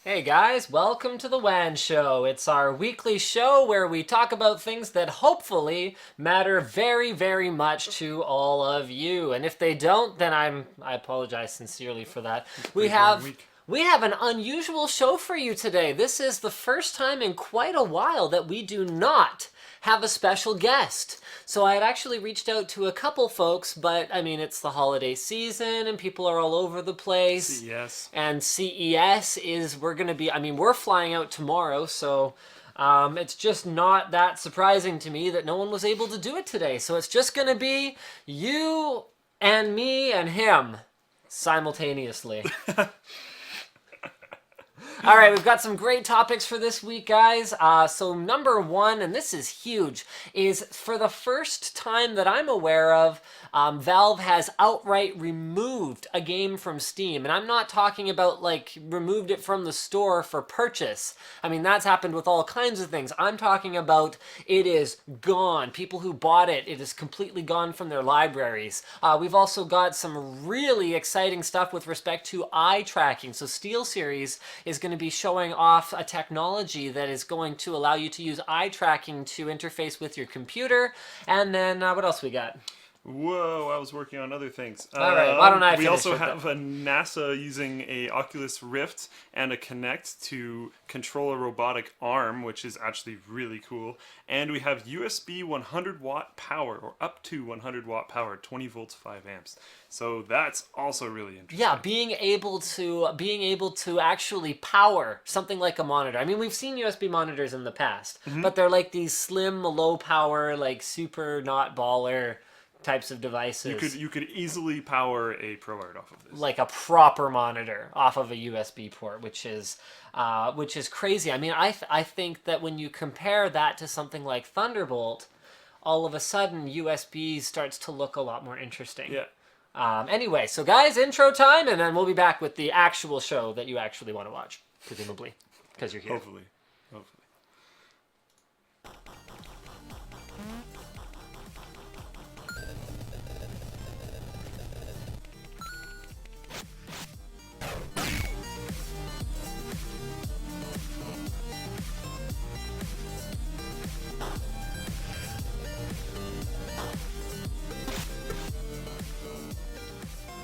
Hey guys, welcome to the WAN Show. It's our weekly show where we talk about things that hopefully matter very, very much to all of you. And if they don't, then I apologize sincerely for that. We have we have an unusual show for you today. This is the first time in quite a while that we do not have a special guest. So I had actually reached out to a couple folks, but I mean, it's the holiday season and people are all over the place. CES. And CES is, we're flying out tomorrow, so it's just not that surprising to me that no one was able to do it today. So it's just going to be you and me and him simultaneously. All right, we've got some great topics for this week, guys. So number one, and this is huge, is for the first time that I'm aware of, Valve has outright removed a game from Steam. And I'm not talking about, like, removed it from the store for purchase. I mean, that's happened with all kinds of things. I'm talking about it is gone. People who bought it, it is completely gone from their libraries. We've also got some really exciting stuff with respect to eye tracking. So SteelSeries is going to be showing off a technology that is going to allow you to use eye tracking to interface with your computer. And then what else we got? Whoa, I was working on other things. All right, why don't I We finish also with have a NASA using a Oculus Rift and a Kinect to control a robotic arm, which is actually really cool. And we have USB 100 watt power, or up to 100 watt power, 20 volts, 5 amps. So that's also really interesting. Yeah, being able to actually power something like a monitor. I mean, we've seen USB monitors in the past, but they're like these slim, low power, like super not baller types of devices. You could easily power a ProArt off of this. Like a proper monitor off of a USB port, which is crazy. I mean, I think that when you compare that to something like Thunderbolt, all of a sudden USB starts to look a lot more interesting. Yeah. Anyway, so guys, intro time, and then we'll be back with the actual show that you actually want to watch, presumably, because you're here. Hopefully. Hopefully.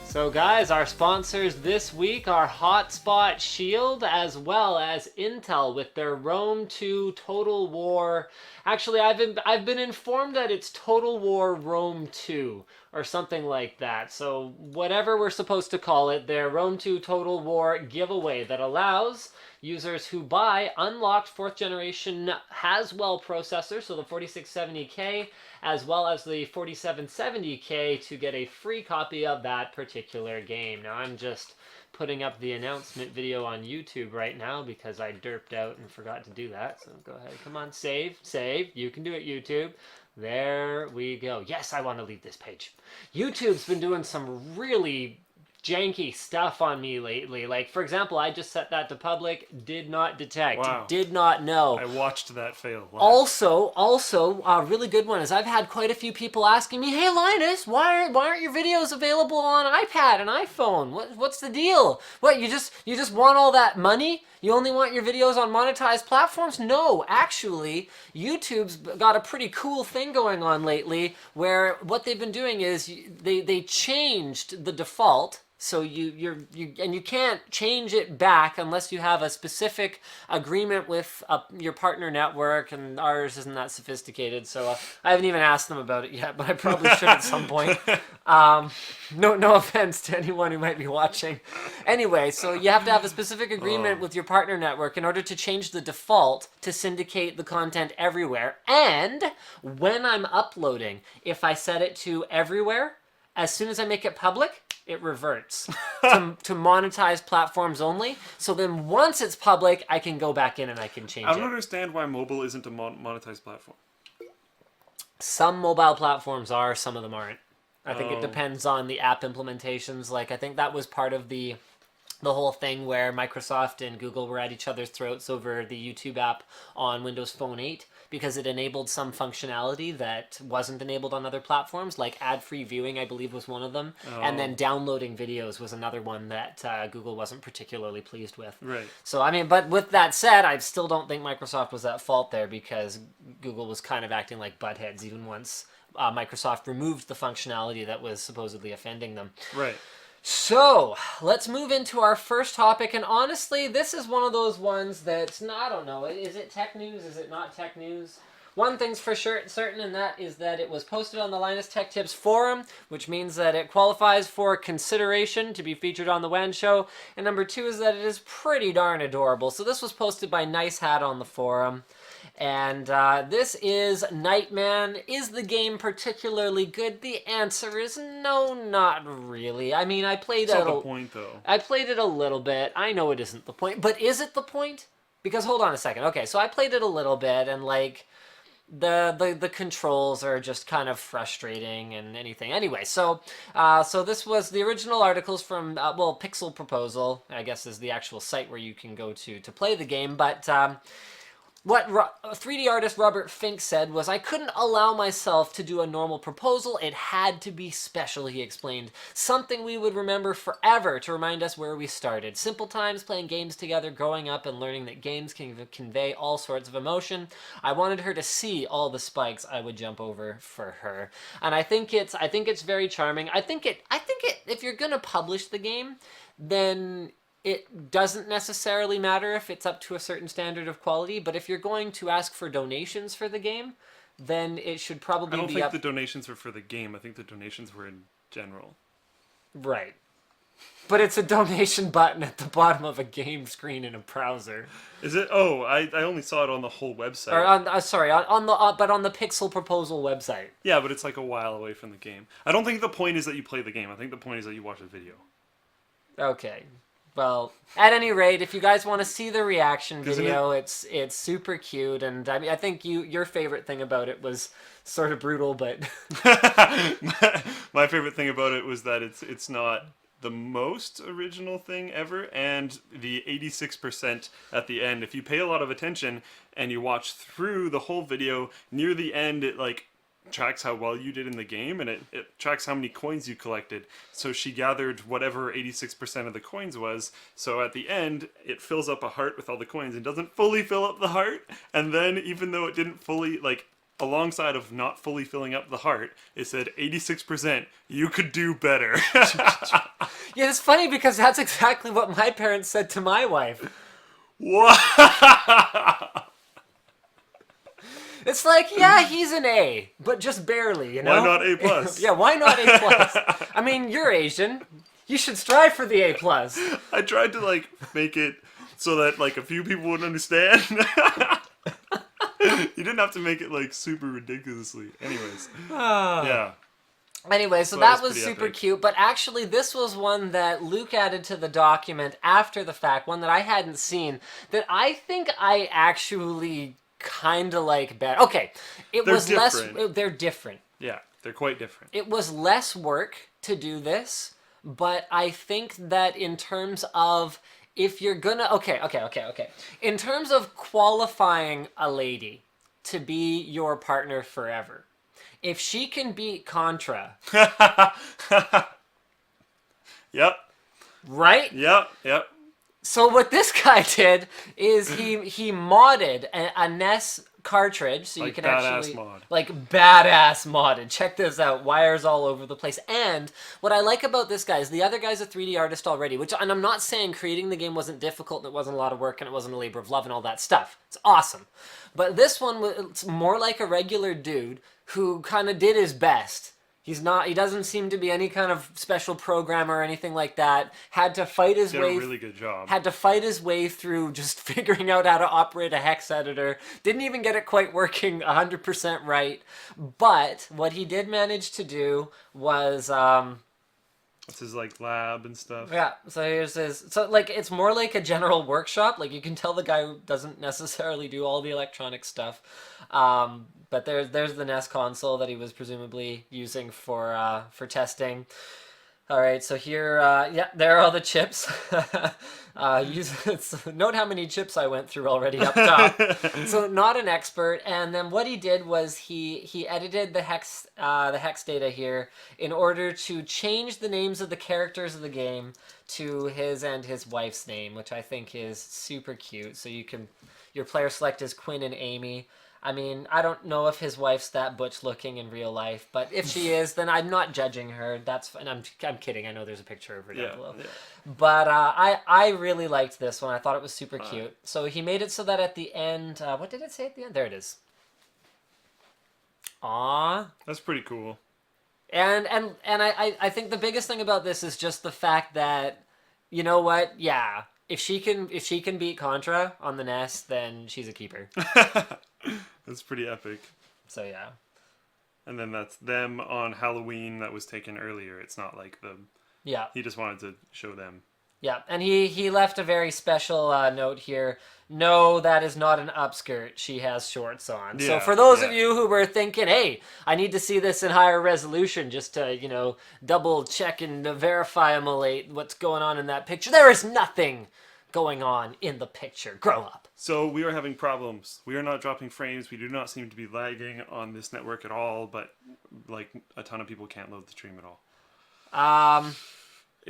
So guys, our sponsors this week are Hotspot Shield as well as Intel with their Rome 2 Total War. Actually, I've been informed that it's Total War Rome 2 or something like that. So whatever we're supposed to call it, their Rome 2 Total War giveaway that allows users who buy unlocked 4th generation Haswell processor, so the 4670K, as well as the 4770K, to get a free copy of that particular game. Now, I'm just putting up the announcement video on YouTube right now because I derped out and forgot to do that. So go ahead, come on, save. You can do it, YouTube. There we go. Yes, I want to leave this page. YouTube's been doing some really janky stuff on me lately. Like, for example, I just set that to public, did not detect, Wow. did not know. I watched that fail. Live. Also, a really good one is I've had quite a few people asking me, "Hey Linus, why aren't your videos available on iPad and iPhone? What's the deal? What, you just want all that money? You only want your videos on monetized platforms?" No, actually, YouTube's got a pretty cool thing going on lately where what they've been doing is they changed the default. So you can't change it back unless you have a specific agreement with your partner network, and ours isn't that sophisticated, so I haven't even asked them about it yet, but I probably should at some point. No offense to anyone who might be watching. Anyway, so you have to have a specific agreement with your partner network in order to change the default to syndicate the content everywhere. And when I'm uploading, if I set it to everywhere, as soon as I make it public, it reverts to monetized platforms only. So then once it's public, I can go back in and I can change it. I don't understand why mobile isn't a monetized platform. Some mobile platforms are, some of them aren't. I think it depends on the app implementations. Like, I think that was part of the the whole thing where Microsoft and Google were at each other's throats over the YouTube app on Windows Phone 8 because it enabled some functionality that wasn't enabled on other platforms, like ad-free viewing, I believe, was one of them. And then downloading videos was another one that Google wasn't particularly pleased with. Right. So, I mean, but with that said, I still don't think Microsoft was at fault there because Google was kind of acting like buttheads even once Microsoft removed the functionality that was supposedly offending them. Right. So, let's move into our first topic, and honestly, this is one of those ones that's, I don't know, is it tech news, is it not tech news? One thing's for sure certain, and that is that it was posted on the Linus Tech Tips forum, which means that it qualifies for consideration to be featured on the WAN Show, and number two is that it is pretty darn adorable. So this was posted by Nice Hat on the forum. And this is Nightman. Is the game particularly good? The answer is no, not really. I mean, I played it. That's not the point, though. I played it a little bit. I know it isn't the point, but is it the point? Because hold on a second. Okay, so I played it a little bit, and like the controls are just kind of frustrating and anything. Anyway, so this was the original articles from Pixel Proposal, I guess, is the actual site where you can go to play the game, but. What 3D artist Robert Fink said was, I couldn't allow myself to do a normal proposal. It had to be special, he explained. Something we would remember forever to remind us where we started. Simple times, playing games together, growing up, and learning that games can convey all sorts of emotion. I wanted her to see all the spikes I would jump over for her. And I think it's very charming. I think it, if you're gonna publish the game, then it doesn't necessarily matter if it's up to a certain standard of quality, but if you're going to ask for donations for the game, then it should probably be I don't think the donations were for the game. I think the donations were in general. Right. But it's a donation button at the bottom of a game screen in a browser. Is it? Oh, I only saw it on the whole website. Or on the Pixel Proposal website. Yeah, but it's like a while away from the game. I don't think the point is that you play the game. I think the point is that you watch a video. Okay. Well, at any rate, if you guys want to see the reaction video, it's super cute, and I mean, I think your favorite thing about it was sort of brutal, but my favorite thing about it was that it's not the most original thing ever, and the 86% at the end. If you pay a lot of attention and you watch through the whole video, near the end it like tracks how well you did in the game, and it tracks how many coins you collected. So she gathered whatever 86% of the coins was, so at the end it fills up a heart with all the coins and doesn't fully fill up the heart, and then even though it didn't fully, like, alongside of not fully filling up the heart, it said 86%, you could do better. Yeah, it's funny because that's exactly what my parents said to my wife. What? It's like, yeah, he's an A, but just barely, you know? Why not A plus? Yeah, why not A plus? I mean, you're Asian. You should strive for the A plus. I tried to, like, make it so that, like, a few people would understand. You didn't have to make it, like, super ridiculously. Anyways. Yeah. Anyway, so that was super cute, but actually this was one that Luke added to the document after the fact, one that I hadn't seen, that I think I actually kind of like better. Okay, they're different. Yeah, they're quite different. It was less work to do this, but I think that in terms of if you're gonna okay. In terms of qualifying a lady to be your partner forever, if she can beat Contra. Yep. Right? Yep. So what this guy did is he modded a NES cartridge, so you can actually badass modded. Check this out, wires all over the place. And what I like about this guy is the other guy's a 3D artist already, and I'm not saying creating the game wasn't difficult and it wasn't a lot of work and it wasn't a labor of love and all that stuff. It's awesome. But this one was more like a regular dude who kind of did his best. He doesn't seem to be any kind of special programmer or anything like that. Had to fight his way. Did a really good job. Had to fight his way through just figuring out how to operate a hex editor. Didn't even get it quite working 100% right. But what he did manage to do was It's his like lab and stuff. Yeah, so here's his. So like it's more like a general workshop. Like you can tell the guy doesn't necessarily do all the electronic stuff. But there's the NES console that he was presumably using for testing. All right, so here, yeah, there are all the chips. Note how many chips I went through already up top. So not an expert. And then what he did was he edited the hex data here in order to change the names of the characters of the game to his and his wife's name, which I think is super cute. So your player select is Quinn and Amy. I mean, I don't know if his wife's that butch looking in real life, but if she is, then I'm not judging her. That's fine. I'm kidding. I know there's a picture of her down below. Yeah. But I really liked this one. I thought it was super cute. So he made it so that at the end, what did it say at the end? There it is. Aww. That's pretty cool. And I think the biggest thing about this is just the fact that, you know what? Yeah, if she can beat Contra on the NES, then she's a keeper. That's pretty epic. So yeah. And then that's them on Halloween that was taken earlier. It's not like the... Yeah. He just wanted to show them. Yeah, and he left a very special note here. No, that is not an upskirt. She has shorts on. Yeah, so for those of you who were thinking, hey, I need to see this in higher resolution just to, double check and verify what's going on in that picture, there is nothing going on in the picture. Grow up. So we are having problems. We are not dropping frames. We do not seem to be lagging on this network at all, but like a ton of people can't load the stream at all.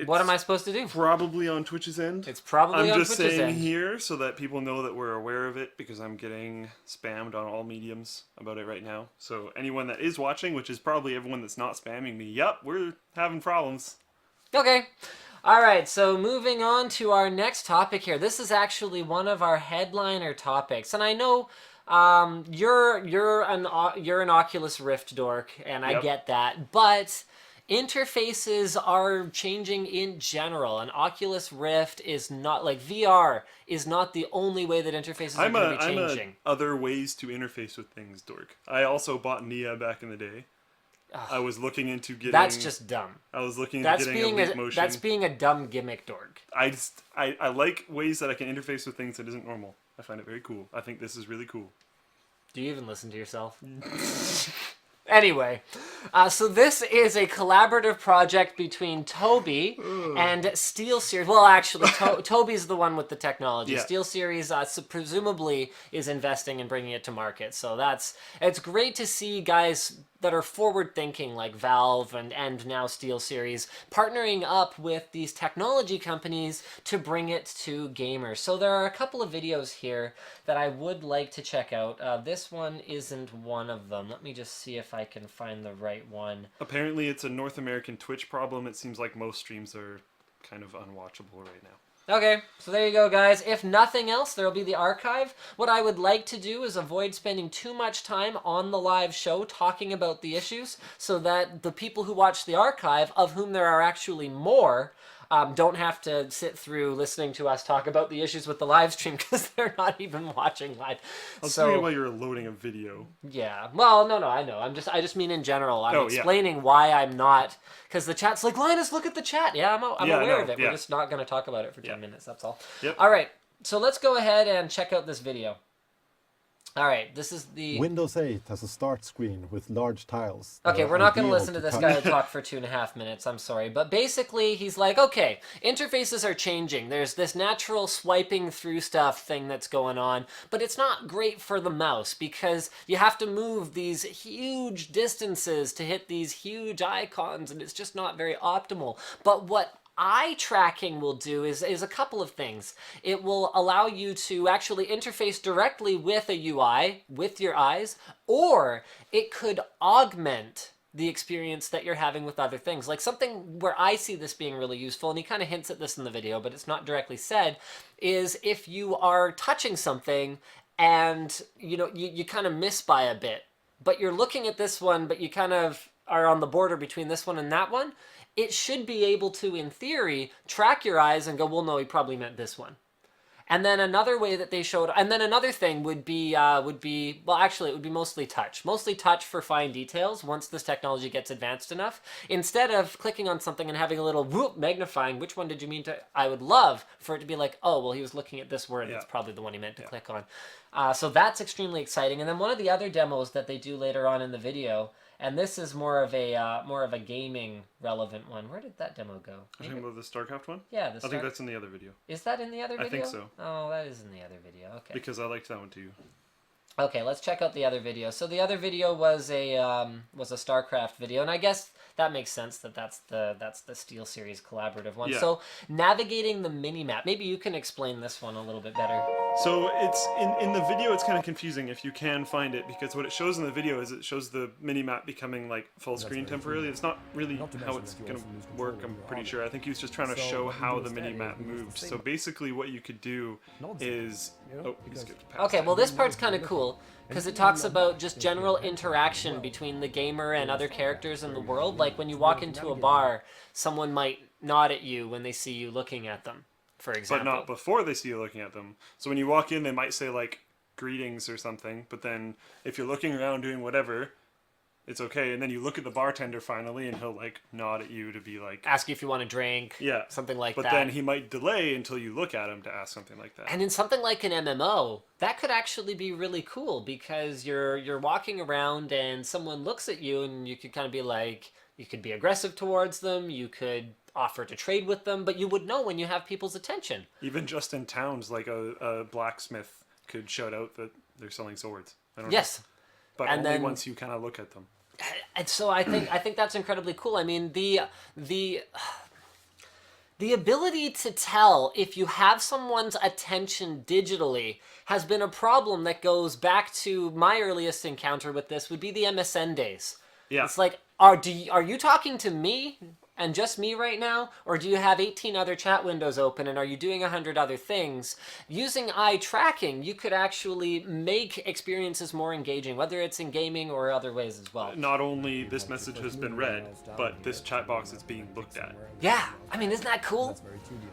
What am I supposed to do? Probably on Twitch's end. It's probably on Twitch's end. I'm just saying here so that people know that we're aware of it because I'm getting spammed on all mediums about it right now. So anyone that is watching, which is probably everyone that's not spamming me, yep, we're having problems. Okay. All right, so moving on to our next topic here. This is actually one of our headliner topics, and I know you're an Oculus Rift dork, and I get that, but interfaces are changing in general, and Oculus Rift is not, like, VR is not the only way that interfaces are going to be changing. I'm other ways to interface with things dork. I also bought Nia back in the day. I was looking into getting... That's just dumb. I was looking into getting Elite Motion. That's being a dumb gimmick dork. I like ways that I can interface with things that isn't normal. I find it very cool. I think this is really cool. Do you even listen to yourself? Anyway, so this is a collaborative project between Toby and SteelSeries. Well, actually, Toby's the one with the technology. Yeah. SteelSeries presumably is investing in bringing it to market. So it's great to see guys that are forward-thinking like Valve and now SteelSeries partnering up with these technology companies to bring it to gamers. So there are a couple of videos here that I would like to check out. This one isn't one of them. Let me just see if I can find the right one. Apparently it's a North American Twitch problem. It seems like most streams are kind of unwatchable right now. Okay, so there you go, guys. If nothing else, there will be the archive. What I would like to do is avoid spending too much time on the live show talking about the issues so that the people who watch the archive, of whom there are actually more, don't have to sit through listening to us talk about the issues with the live stream because they're not even watching live. I was thinking about you're loading a video. Yeah. Well, no, I know. I just mean in general. I'm explaining why I'm not, because the chat's like, Linus, look at the chat. Yeah, I'm aware of it. We're just not going to talk about it for 10 minutes. That's all. Yep. All right. So let's go ahead and check out this video. All right, this is the... Windows 8 has a start screen with large tiles. Okay, we're not going to listen to this guy talk for 2.5 minutes, I'm sorry. But basically, he's like, okay, interfaces are changing. There's this natural swiping through stuff thing that's going on, but it's not great for the mouse because you have to move these huge distances to hit these huge icons, and it's just not very optimal. But what eye tracking will do is a couple of things. It will allow you to actually interface directly with a UI, with your eyes, or it could augment the experience that you're having with other things. Like something where I see this being really useful, and he kind of hints at this in the video, but it's not directly said, is if you are touching something and you kind of miss by a bit, but you're looking at this one, but you kind of are on the border between this one and that one, it should be able to, in theory, track your eyes and go, well, no, he probably meant this one. And then another way that they showed, and then another thing would be, well, actually, it would be mostly touch. Mostly touch for fine details once this technology gets advanced enough. Instead of clicking on something and having a little whoop magnifying, which one did you mean to, I would love for it to be like, oh, well, he was looking at this word. That's probably the one he meant to click on. So that's extremely exciting. And then one of the other demos that they do later on in the video, And this is more of a gaming relevant one. Where did that demo go? Are you talking about the StarCraft one? Yeah, I think that's in the other video. Is that in the other video? I think so. Oh, that is in the other video. Okay. Because I liked that one too. Okay, let's check out the other video. So the other video was a StarCraft video, and I guess that makes sense that's the SteelSeries collaborative one. Yeah. So navigating the mini-map. Maybe you can explain this one a little bit better. So it's in the video it's kind of confusing if you can find it, because what it shows in the video is it shows the mini-map becoming like full screen temporarily. It's not really how it's going to work, I'm pretty sure. I think he was just trying to show how the mini-map moved. So basically what you could do is... Oh, he skipped past Okay, it. well this part's kind of cool because it talks about just general interaction between the gamer and other characters in the world. Like when you walk into a bar, someone might nod at you when they see you looking at them, for example. But not before they see you looking at them. So when you walk in, they might say like greetings or something, but then if you're looking around doing whatever, it's okay. And then you look at the bartender finally and he'll like nod at you to be like... Ask you if you want a drink. Yeah. Something like that. But then he might delay until you look at him to ask something like that. And in something like an MMO, that could actually be really cool because you're walking around and someone looks at you and you could kind of be like, you could be aggressive towards them, you could offer to trade with them, but you would know when you have people's attention. Even just in towns, like a blacksmith could shout out that they're selling swords. I don't Yes. know. But And only then- once you kind of look at them. And so I think that's incredibly cool. I mean, the ability to tell if you have someone's attention digitally has been a problem that goes back to my earliest encounter with this would be the MSN days. Yeah. It's like, are you talking to me and just me right now? Or do you have 18 other chat windows open and are you doing 100 other things? Using eye tracking, you could actually make experiences more engaging, whether it's in gaming or other ways as well. Not only this message has been read, but this chat box is being looked at. Yeah, I mean, isn't that cool?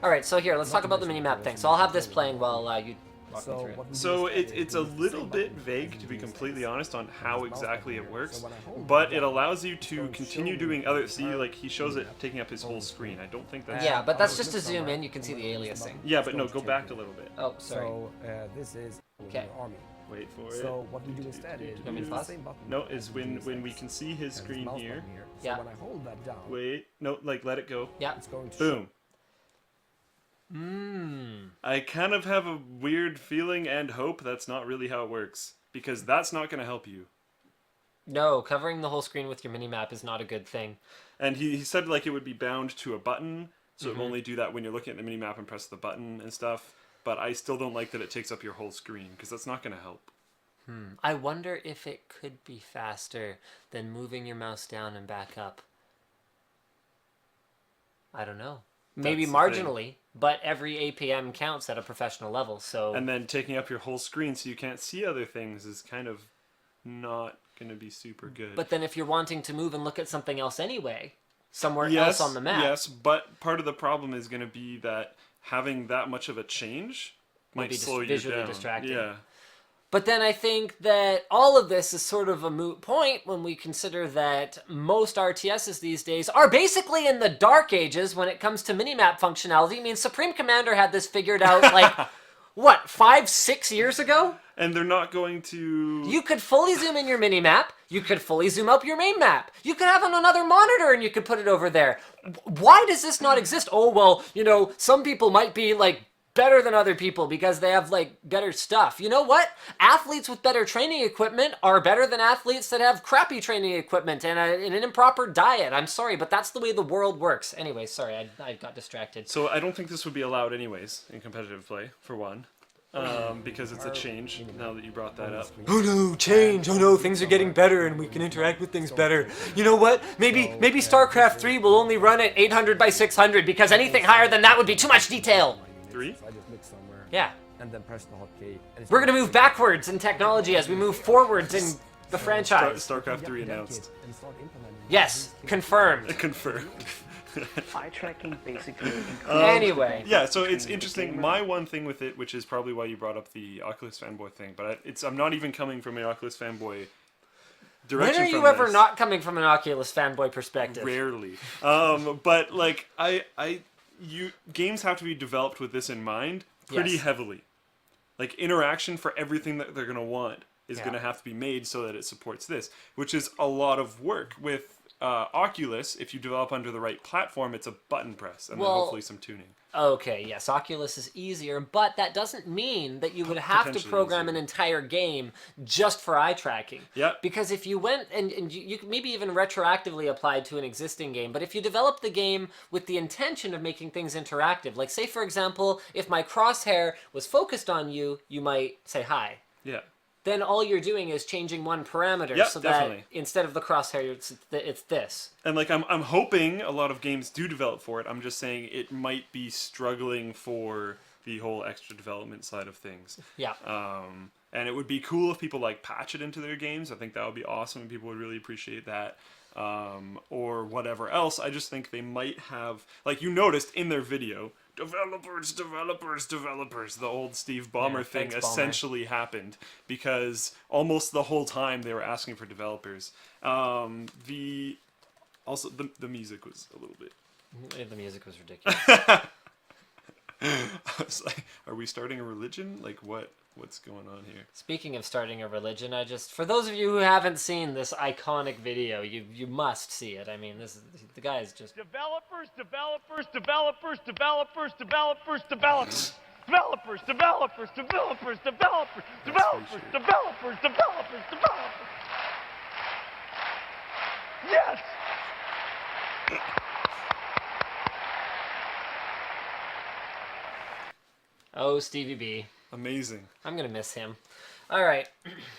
All right, so here, let's talk about the mini-map thing. So I'll have this playing while you walk me through it. So it's a little bit vague, to be completely honest, on how exactly it works, but it allows you to continue doing other... See, like, he shows it taking up his whole screen. I don't think that's... Yeah, but that's just to zoom in. You can see the aliasing. Yeah, but no, go back a little bit. Oh, sorry. So this is Okay. your army. Wait for it. So what we do instead is want me to use the pause? same button. No, it's when we can see his and screen mouse here. button So Yeah. when I hold that down, Wait, no, like, let it go. Yeah. it's going to Boom. Mmm. I kind of have a weird feeling and hope that's not really how it works, because that's not going to help you. No, covering the whole screen with your mini-map is not a good thing. And he said like it would be bound to a button, so it will only do that when you're looking at the mini-map and press the button and stuff. But I still don't like that it takes up your whole screen, because that's not going to help. I wonder if it could be faster than moving your mouse down and back up. I don't know. Maybe That's the marginally, but every APM counts at a professional level, so... And then taking up your whole screen so you can't see other things is kind of not going to be super good. But then if you're wanting to move and look at something else anyway, somewhere yes, else on the map... Yes, but part of the problem is going to be that having that much of a change might be slow you visually down. distracting. Yeah. But then I think that all of this is sort of a moot point when we consider that most RTSs these days are basically in the dark ages when it comes to minimap functionality. I mean, Supreme Commander had this figured out like, what, 5-6 years ago? And they're not going to... You could fully zoom in your minimap. You could fully zoom up your main map. You could have on another monitor and you could put it over there. Why does this not exist? Oh, well, you know, some people might be like better than other people because they have like better stuff. You know what? Athletes with better training equipment are better than athletes that have crappy training equipment and an improper diet. I'm sorry, but that's the way the world works. Anyway, sorry, I got distracted. So I don't think this would be allowed anyways in competitive play, for one. Because it's a change, now that you brought that up. Oh no, change! Oh no, things are getting better and we can interact with things better. You know what? Maybe StarCraft 3 will only run at 800 by 600 because anything higher than that would be too much detail. 3? So I just look somewhere. Yeah. And then press the hotkey. and it's We're gonna move backwards in technology as we move forwards in the franchise. StarCraft 3 announced. and start implementing Yes, confirmed. Confirmed. Eye tracking basically Anyway. Yeah, so it's interesting. My one thing with it, which is probably why you brought up the Oculus fanboy thing, but I'm not even coming from an Oculus fanboy direction. When are you from ever this. not coming from an Oculus fanboy perspective? Rarely. But like games have to be developed with this in mind pretty Yes. heavily. Like interaction for everything that they're gonna want. is Yeah. going to have to be made so that it supports this, which is a lot of work. With Oculus, if you develop under the right platform, it's a button press and then Well, hopefully some tuning. Okay, yes, Oculus is easier, but that doesn't mean that you would have to Potentially program easier. an entire game just for eye tracking. Yep. Because if you went and you could maybe even retroactively applied to an existing game, but if you develop the game with the intention of making things interactive, like say for example, if my crosshair was focused on you, you might say hi. Yeah. Then all you're doing is changing one parameter Yep, so definitely. that instead of the crosshair, it's this. And like I'm hoping a lot of games do develop for it. I'm just saying it might be struggling for the whole extra development side of things. Yeah. And it would be cool if people like patch it into their games. I think that would be awesome and people would really appreciate that. Or whatever else. I just think they might have, like you noticed in their video, developers. The old Steve Ballmer Yeah, thing thanks, Ballmer. essentially happened because almost the whole time they were asking for developers. The music was a little bit. The music was ridiculous. I was like, are we starting a religion? Like what's going on here? Speaking of starting a religion, for those of you who haven't seen this iconic video, you must see it. I mean, the guy is just Developers. Developers. Developers. Developers. Developers. Developers. Developers. Developers. Developers. Developers. Yes. oh Stevie B. Amazing. I'm gonna miss him. All right.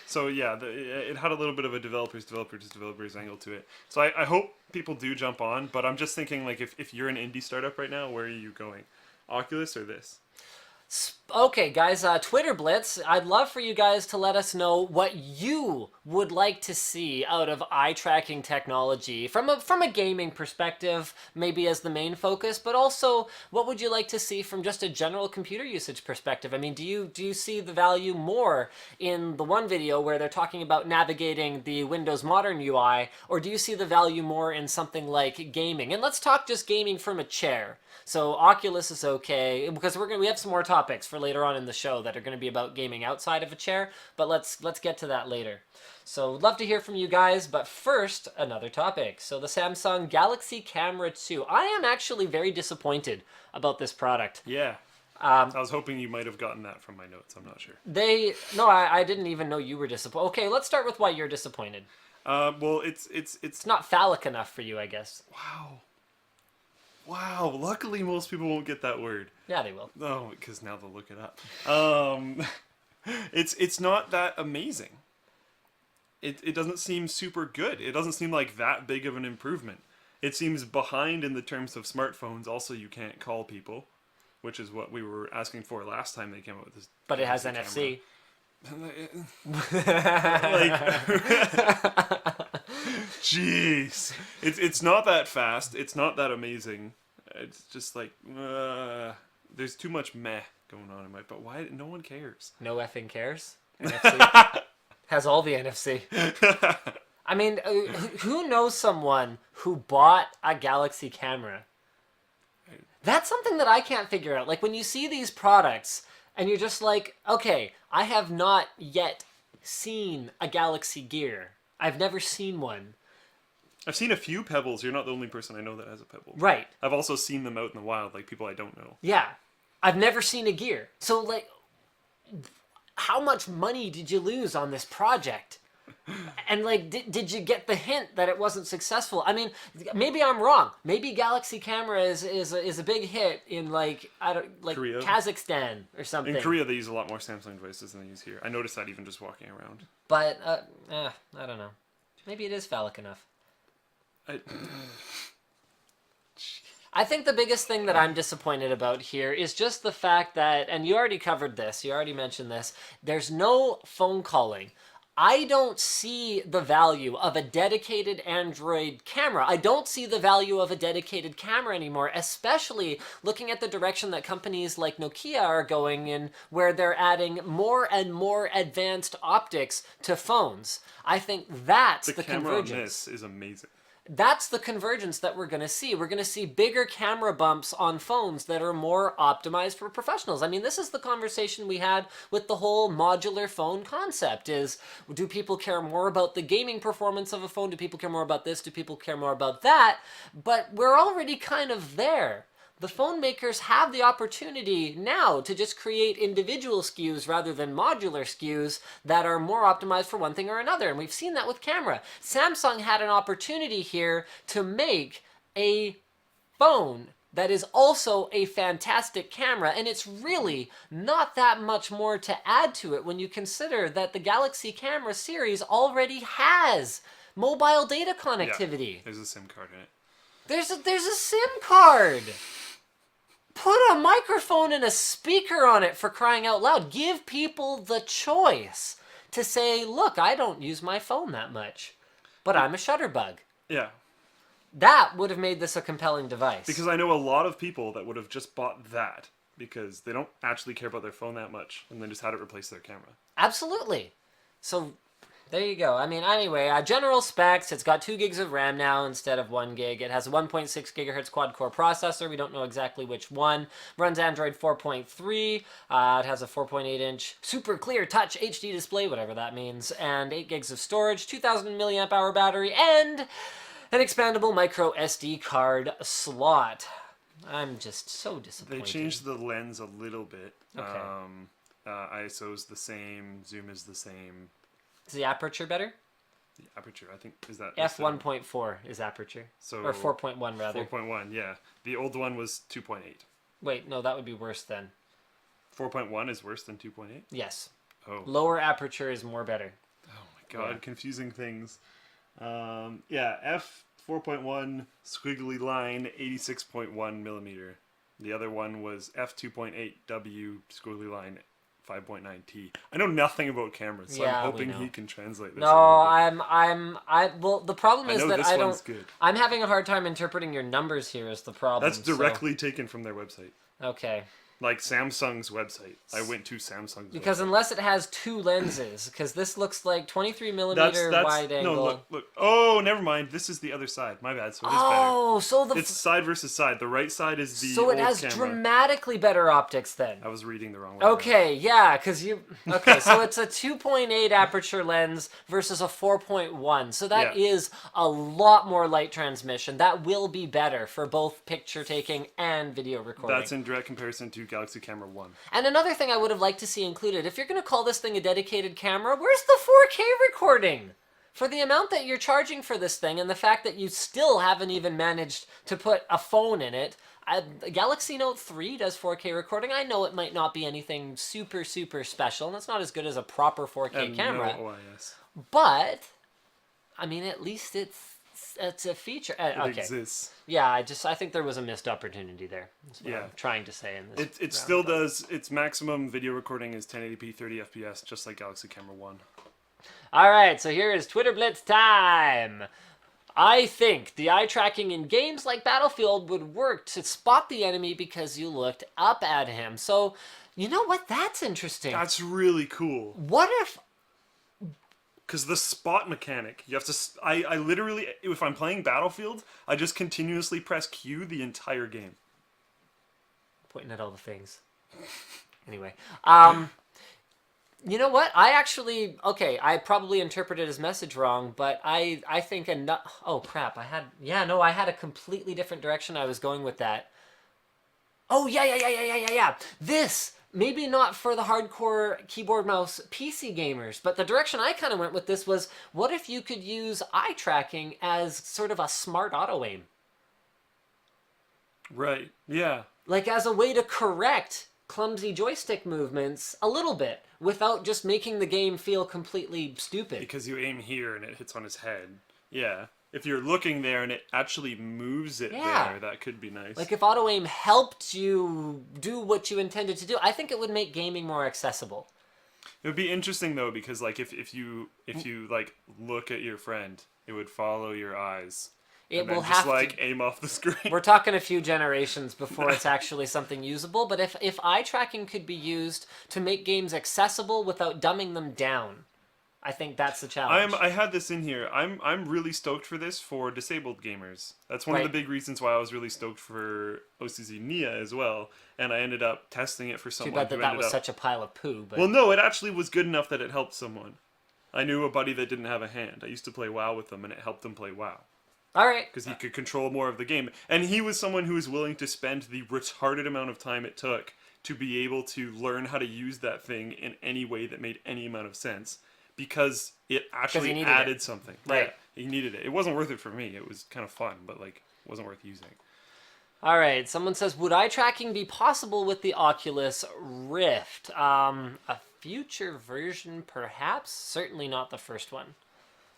So yeah, it had a little bit of a developers angle to it. So I hope people do jump on, but I'm just thinking like if you're an indie startup right now, where are you going? Oculus or this? Okay, guys, Twitter Blitz, I'd love for you guys to let us know what you would like to see out of eye tracking technology from a gaming perspective, maybe as the main focus, but also what would you like to see from just a general computer usage perspective? I mean, do you see the value more in the one video where they're talking about navigating the Windows Modern UI, or do you see the value more in something like gaming? And let's talk just gaming from a chair. So Oculus is okay because we have some more topics for later on in the show that are going to be about gaming outside of a chair, but let's get to that later. So love to hear from you guys, but first another topic. So the Samsung Galaxy Camera 2. I am actually very disappointed about this product. Yeah. I was hoping you might have gotten that from my notes. I'm not sure. I didn't even know you were disappointed. Okay, let's start with why you're disappointed. Well, it's It's not phallic enough for you, I guess. wow. Luckily, most people won't get that word. Yeah, they will. Oh, because now they'll look it up. It's not that amazing. It doesn't seem super good. It doesn't seem like that big of an improvement. It seems behind in the terms of smartphones. Also, you can't call people, which is what we were asking for last time they came out with this. But it has NFC. Jeez, it's not that fast. It's not that amazing. It's just like there's too much meh going on in my. But why? No one cares. No effing cares. NFC has all the NFC. I mean, who knows someone who bought a Galaxy camera? That's something that I can't figure out. Like when you see these products and you're just like, okay, I have not yet seen a Galaxy Gear. I've never seen one. I've seen a few Pebbles. You're not the only person I know that has a Pebble. Right. I've also seen them out in the wild, like people I don't know. Yeah. I've never seen a Gear. So like, how much money did you lose on this project? And like, did you get the hint that it wasn't successful? I mean, maybe I'm wrong. Maybe Galaxy Camera is a big hit in like Korea. Kazakhstan or something. In Korea, they use a lot more Samsung devices than they use here. I noticed that even just walking around. But I don't know. Maybe it is phallic enough. I think the biggest thing that I'm disappointed about here is just the fact that, and you already covered this, you already mentioned this, there's no phone calling. I don't see the value of a dedicated Android camera. I don't see the value of a dedicated camera anymore, especially looking at the direction that companies like Nokia are going in, where they're adding more and more advanced optics to phones. I think that's the camera on convergence. this is amazing. that's the convergence that we're going to see. We're going to see bigger camera bumps on phones that are more optimized for professionals. I mean, this is the conversation we had with the whole modular phone concept is, do people care more about the gaming performance of a phone? Do people care more about this? Do people care more about that? But we're already kind of there. The phone makers have the opportunity now to just create individual SKUs rather than modular SKUs that are more optimized for one thing or another. And we've seen that with camera. Samsung had an opportunity here to make a phone that is also a fantastic camera, and it's really not that much more to add to it when you consider that the Galaxy Camera series already has mobile data connectivity. Yeah, there's a SIM card in it. There's a SIM card. Put a microphone and a speaker on it, for crying out loud. Give people the choice to say, look, I don't use my phone that much, but I'm a shutterbug. Yeah. That would have made this a compelling device. Because I know a lot of people that would have just bought that because they don't actually care about their phone that much and then just had it replace their camera. Absolutely. So there you go. I mean, anyway, general specs, it's got 2 gigs of RAM now instead of 1 gig. It has a 1.6 gigahertz quad-core processor. We don't know exactly which one. Runs Android 4.3. It has a 4.8-inch super clear touch HD display, whatever that means, and 8 gigs of storage, 2,000 milliamp hour battery, and an expandable micro SD card slot. I'm just so disappointed. They changed the lens a little bit. Okay. ISO's the same, zoom is the same. Is the aperture better? The aperture, I think, is that... F1.4 is aperture. So or 4.1, rather. 4.1, yeah. The old one was 2.8. Wait, no, that would be worse then. 4.1 is worse than 2.8? Yes. Oh. Lower aperture is more better. Oh my god, Yeah. confusing things. Yeah, f4.1 squiggly line 86.1 millimeter. The other one was f2.8 W squiggly line 5.9T. I know nothing about cameras, so Yeah, I'm we hoping know. he can translate this. No, a little bit. well, the problem I is know that this I one's don't, good. I'm having a hard time interpreting your numbers here is the problem. That's directly taken from their website. Okay. Like Samsung's website. I went to Samsung's Because website. unless it has 2 lenses, because this looks like 23 millimeter wide angle. No, look. Oh, never mind. This is the other side. My bad. So it is Oh, so better. It's side versus side. The right side is the so it old has camera. dramatically better optics then. I was reading the wrong way. Okay, yeah, because you... Okay, so it's a 2.8 aperture lens versus a 4.1. So that Yeah. is a lot more light transmission. That will be better for both picture taking and video recording. That's in direct comparison to Galaxy Camera 1. And another thing I would have liked to see included, if you're going to call this thing a dedicated camera, where's the 4K recording? For the amount that you're charging for this thing and the fact that you still haven't even managed to put a phone in it, Galaxy Note 3 does 4K recording. I know it might not be anything super, super special, and it's not as good as a proper 4K And camera. no OIS. But, I mean, at least it's a feature. It Okay. exists. Yeah, I think there was a missed opportunity there. That's what Yeah. I'm trying to say in this. It still does. Its maximum video recording is 1080p 30 FPS, just like Galaxy Camera 1. All right, so here is Twitter Blitz time. I think the eye tracking in games like Battlefield would work to spot the enemy because you looked up at him. So, you know what? That's interesting. That's really cool. What if... Because the spot mechanic, you have to... I literally, if I'm playing Battlefield, I just continuously press Q the entire game. Pointing at all the things. Anyway. You know what? I actually... Okay, I probably interpreted his message wrong, but I think... Oh, crap. I had a completely different direction I was going with that. Oh, yeah. This... Maybe not for the hardcore keyboard mouse PC gamers, but the direction I kind of went with this was, what if you could use eye tracking as sort of a smart auto aim? Right, yeah. Like as a way to correct clumsy joystick movements a little bit without just making the game feel completely stupid. Because you aim here and it hits on his head. Yeah. If you're looking there and it actually moves it Yeah. there, that could be nice. Like if auto aim helped you do what you intended to do, I think it would make gaming more accessible. It would be interesting though, because like if you like look at your friend, it would follow your eyes. It And then will just have like to... aim off the screen. We're talking a few generations before it's actually something usable, but if eye tracking could be used to make games accessible without dumbing them down, I think that's the challenge. I had this in here. I'm really stoked for this for disabled gamers. That's one of the Right. big reasons why I was really stoked for OCZ Nia as well. And I ended up testing it for Too someone bad who that ended was up. such a pile of poo. But Well, no, it actually was good enough that it helped someone. I knew a buddy that didn't have a hand. I used to play WoW with him, and it helped him play WoW. all right. Because he could control more of the game. And he was someone who was willing to spend the retarded amount of time it took to be able to learn how to use that thing in any way that made any amount of sense. Because it actually needed added it. something. Right. Yeah, he needed it. It wasn't worth it for me. It was kind of fun, but like, it wasn't worth using. All right. Someone says, would eye tracking be possible with the Oculus Rift? A future version, perhaps. Certainly not the first one.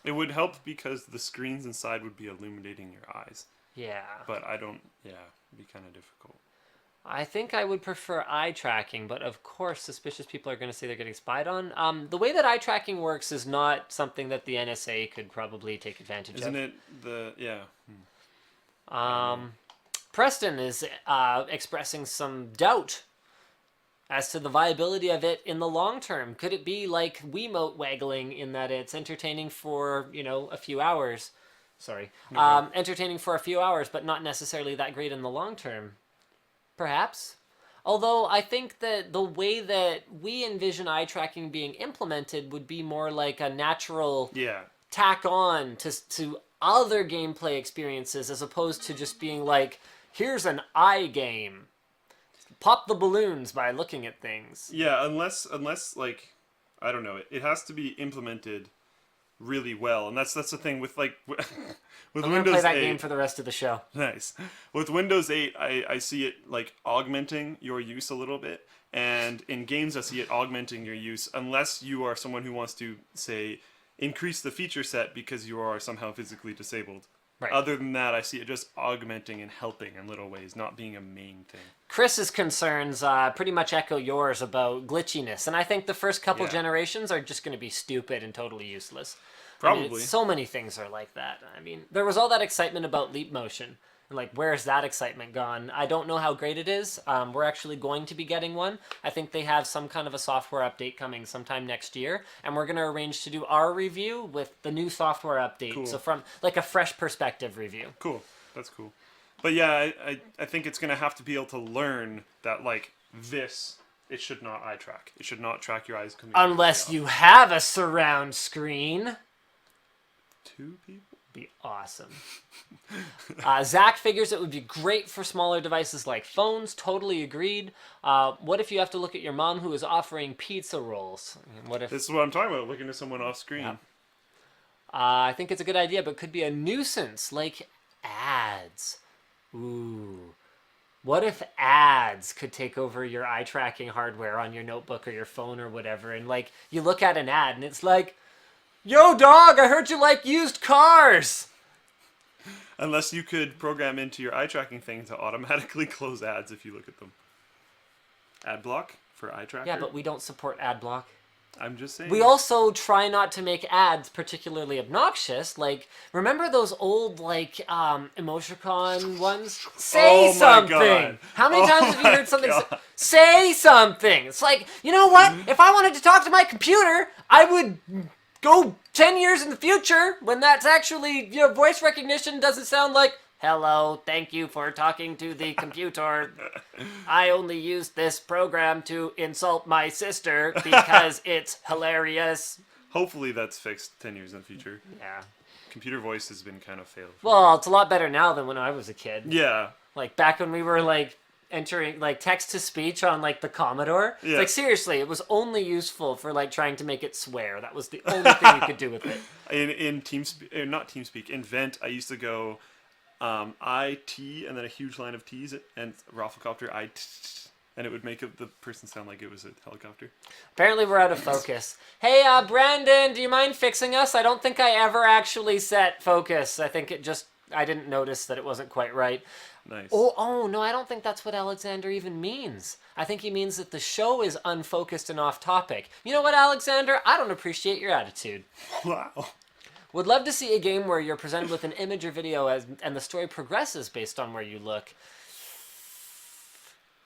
It would help because the screens inside would be illuminating your eyes. Yeah. But I don't, yeah, it'd be kind of difficult. I think I would prefer eye tracking, but of course, suspicious people are going to say they're getting spied on. The way that eye tracking works is not something that the NSA could probably take advantage Isn't of. it the, yeah. Preston is expressing some doubt as to the viability of it in the long term. Could it be like Wiimote waggling in that it's entertaining for, a few hours? Sorry. Entertaining for a few hours, but not necessarily that great in the long term. Perhaps. Although I think that the way that we envision eye tracking being implemented would be more like a natural Yeah. tack on to other gameplay experiences as opposed to just being like, here's an eye game. Pop the balloons by looking at things. Yeah, unless like, I don't know, it has to be implemented really well, and that's the thing with like with I'm gonna Windows play that 8. game for the rest of the show. Nice. With Windows 8, I see it like augmenting your use a little bit, and in games I see it augmenting your use unless you are someone who wants to say increase the feature set because you are somehow physically disabled. Right. Other than that, I see it just augmenting and helping in little ways, not being a main thing. Chris's concerns pretty much echo yours about glitchiness, and I think the first couple Yeah. generations are just going to be stupid and totally useless. Probably. So many things are like that. I mean, there was all that excitement about Leap Motion. And like, where's that excitement gone? I don't know how great it is. We're actually going to be getting one. I think they have some kind of a software update coming sometime next year. And we're going to arrange to do our review with the new software update. Cool. So from like a fresh perspective review. Cool. That's cool. But yeah, I think it's going to have to be able to learn that, like, it should not eye track. It should not track your eyes coming Unless you have a surround screen. Two people? Be awesome. Zach figures it would be great for smaller devices like phones. Totally agreed. What if you have to look at your mom who is offering pizza rolls? What if? This is what I'm talking about, looking at someone off screen. Yeah. I think it's a good idea, but could be a nuisance, like ads. Ooh. What if ads could take over your eye tracking hardware on your notebook or your phone or whatever, and like you look at an ad and it's like, yo dog, I heard you like used cars. Unless you could program into your eye tracking thing to automatically close ads if you look at them. Ad block for eye tracker? Yeah, but we don't support ad block. I'm just saying. We also try not to make ads particularly obnoxious. Like, remember those old, like, emoticon ones? Say Oh my something! God. How many Oh times have you my heard something God. say something? It's like, you know what? If I wanted to talk to my computer, I would go 10 years in the future when that's actually, voice recognition doesn't sound like, hello, thank you for talking to the computer. I only used this program to insult my sister because it's hilarious. Hopefully that's fixed 10 years in the future. Yeah. Computer voice has been kind of failed. Well, it's a lot better now than when I was a kid. Yeah. Like back when we were like entering like text to speech on like the Commodore. Yeah. Like seriously, it was only useful for like trying to make it swear. That was the only thing you could do with it. In TeamSpeak, not TeamSpeak, in Vent, I used to go IT and then a huge line of T's and Rafflecopter and it would make the person sound like it was a helicopter. Apparently we're out of focus. Hey, Brandon, do you mind fixing us? I don't think I ever actually set focus. I think I didn't notice that it wasn't quite right. Nice. Oh, no, I don't think that's what Alexander even means. I think he means that the show is unfocused and off topic. You know what, Alexander? I don't appreciate your attitude. Wow. Would love to see a game where you're presented with an image or video and the story progresses based on where you look.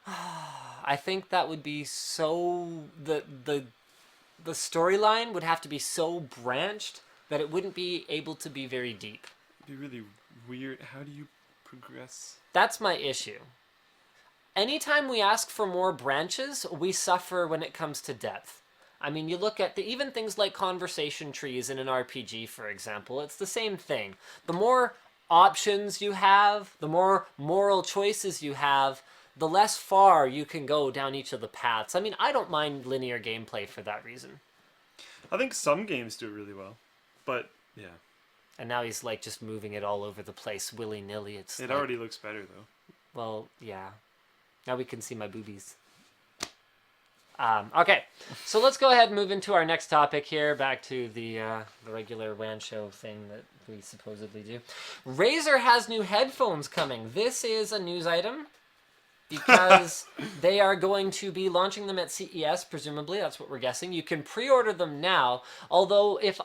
I think that would be so... the storyline would have to be so branched that it wouldn't be able to be very deep. It'd be really weird. How do you progress? That's my issue. Anytime we ask for more branches, we suffer when it comes to depth. I mean, you look at even things like conversation trees in an RPG, for example, it's the same thing. The more options you have, the more moral choices you have, the less far you can go down each of the paths. I mean, I don't mind linear gameplay for that reason. I think some games do it really well, but yeah. And now he's like just moving it all over the place willy-nilly. It Already looks better though. Well, yeah. Now we can see my boobies. Okay, so let's go ahead and move into our next topic here. Back to the regular WAN Show thing that we supposedly do. Razer has new headphones coming. This is a news item because they are going to be launching them at CES, presumably. That's what we're guessing. You can pre-order them now, although if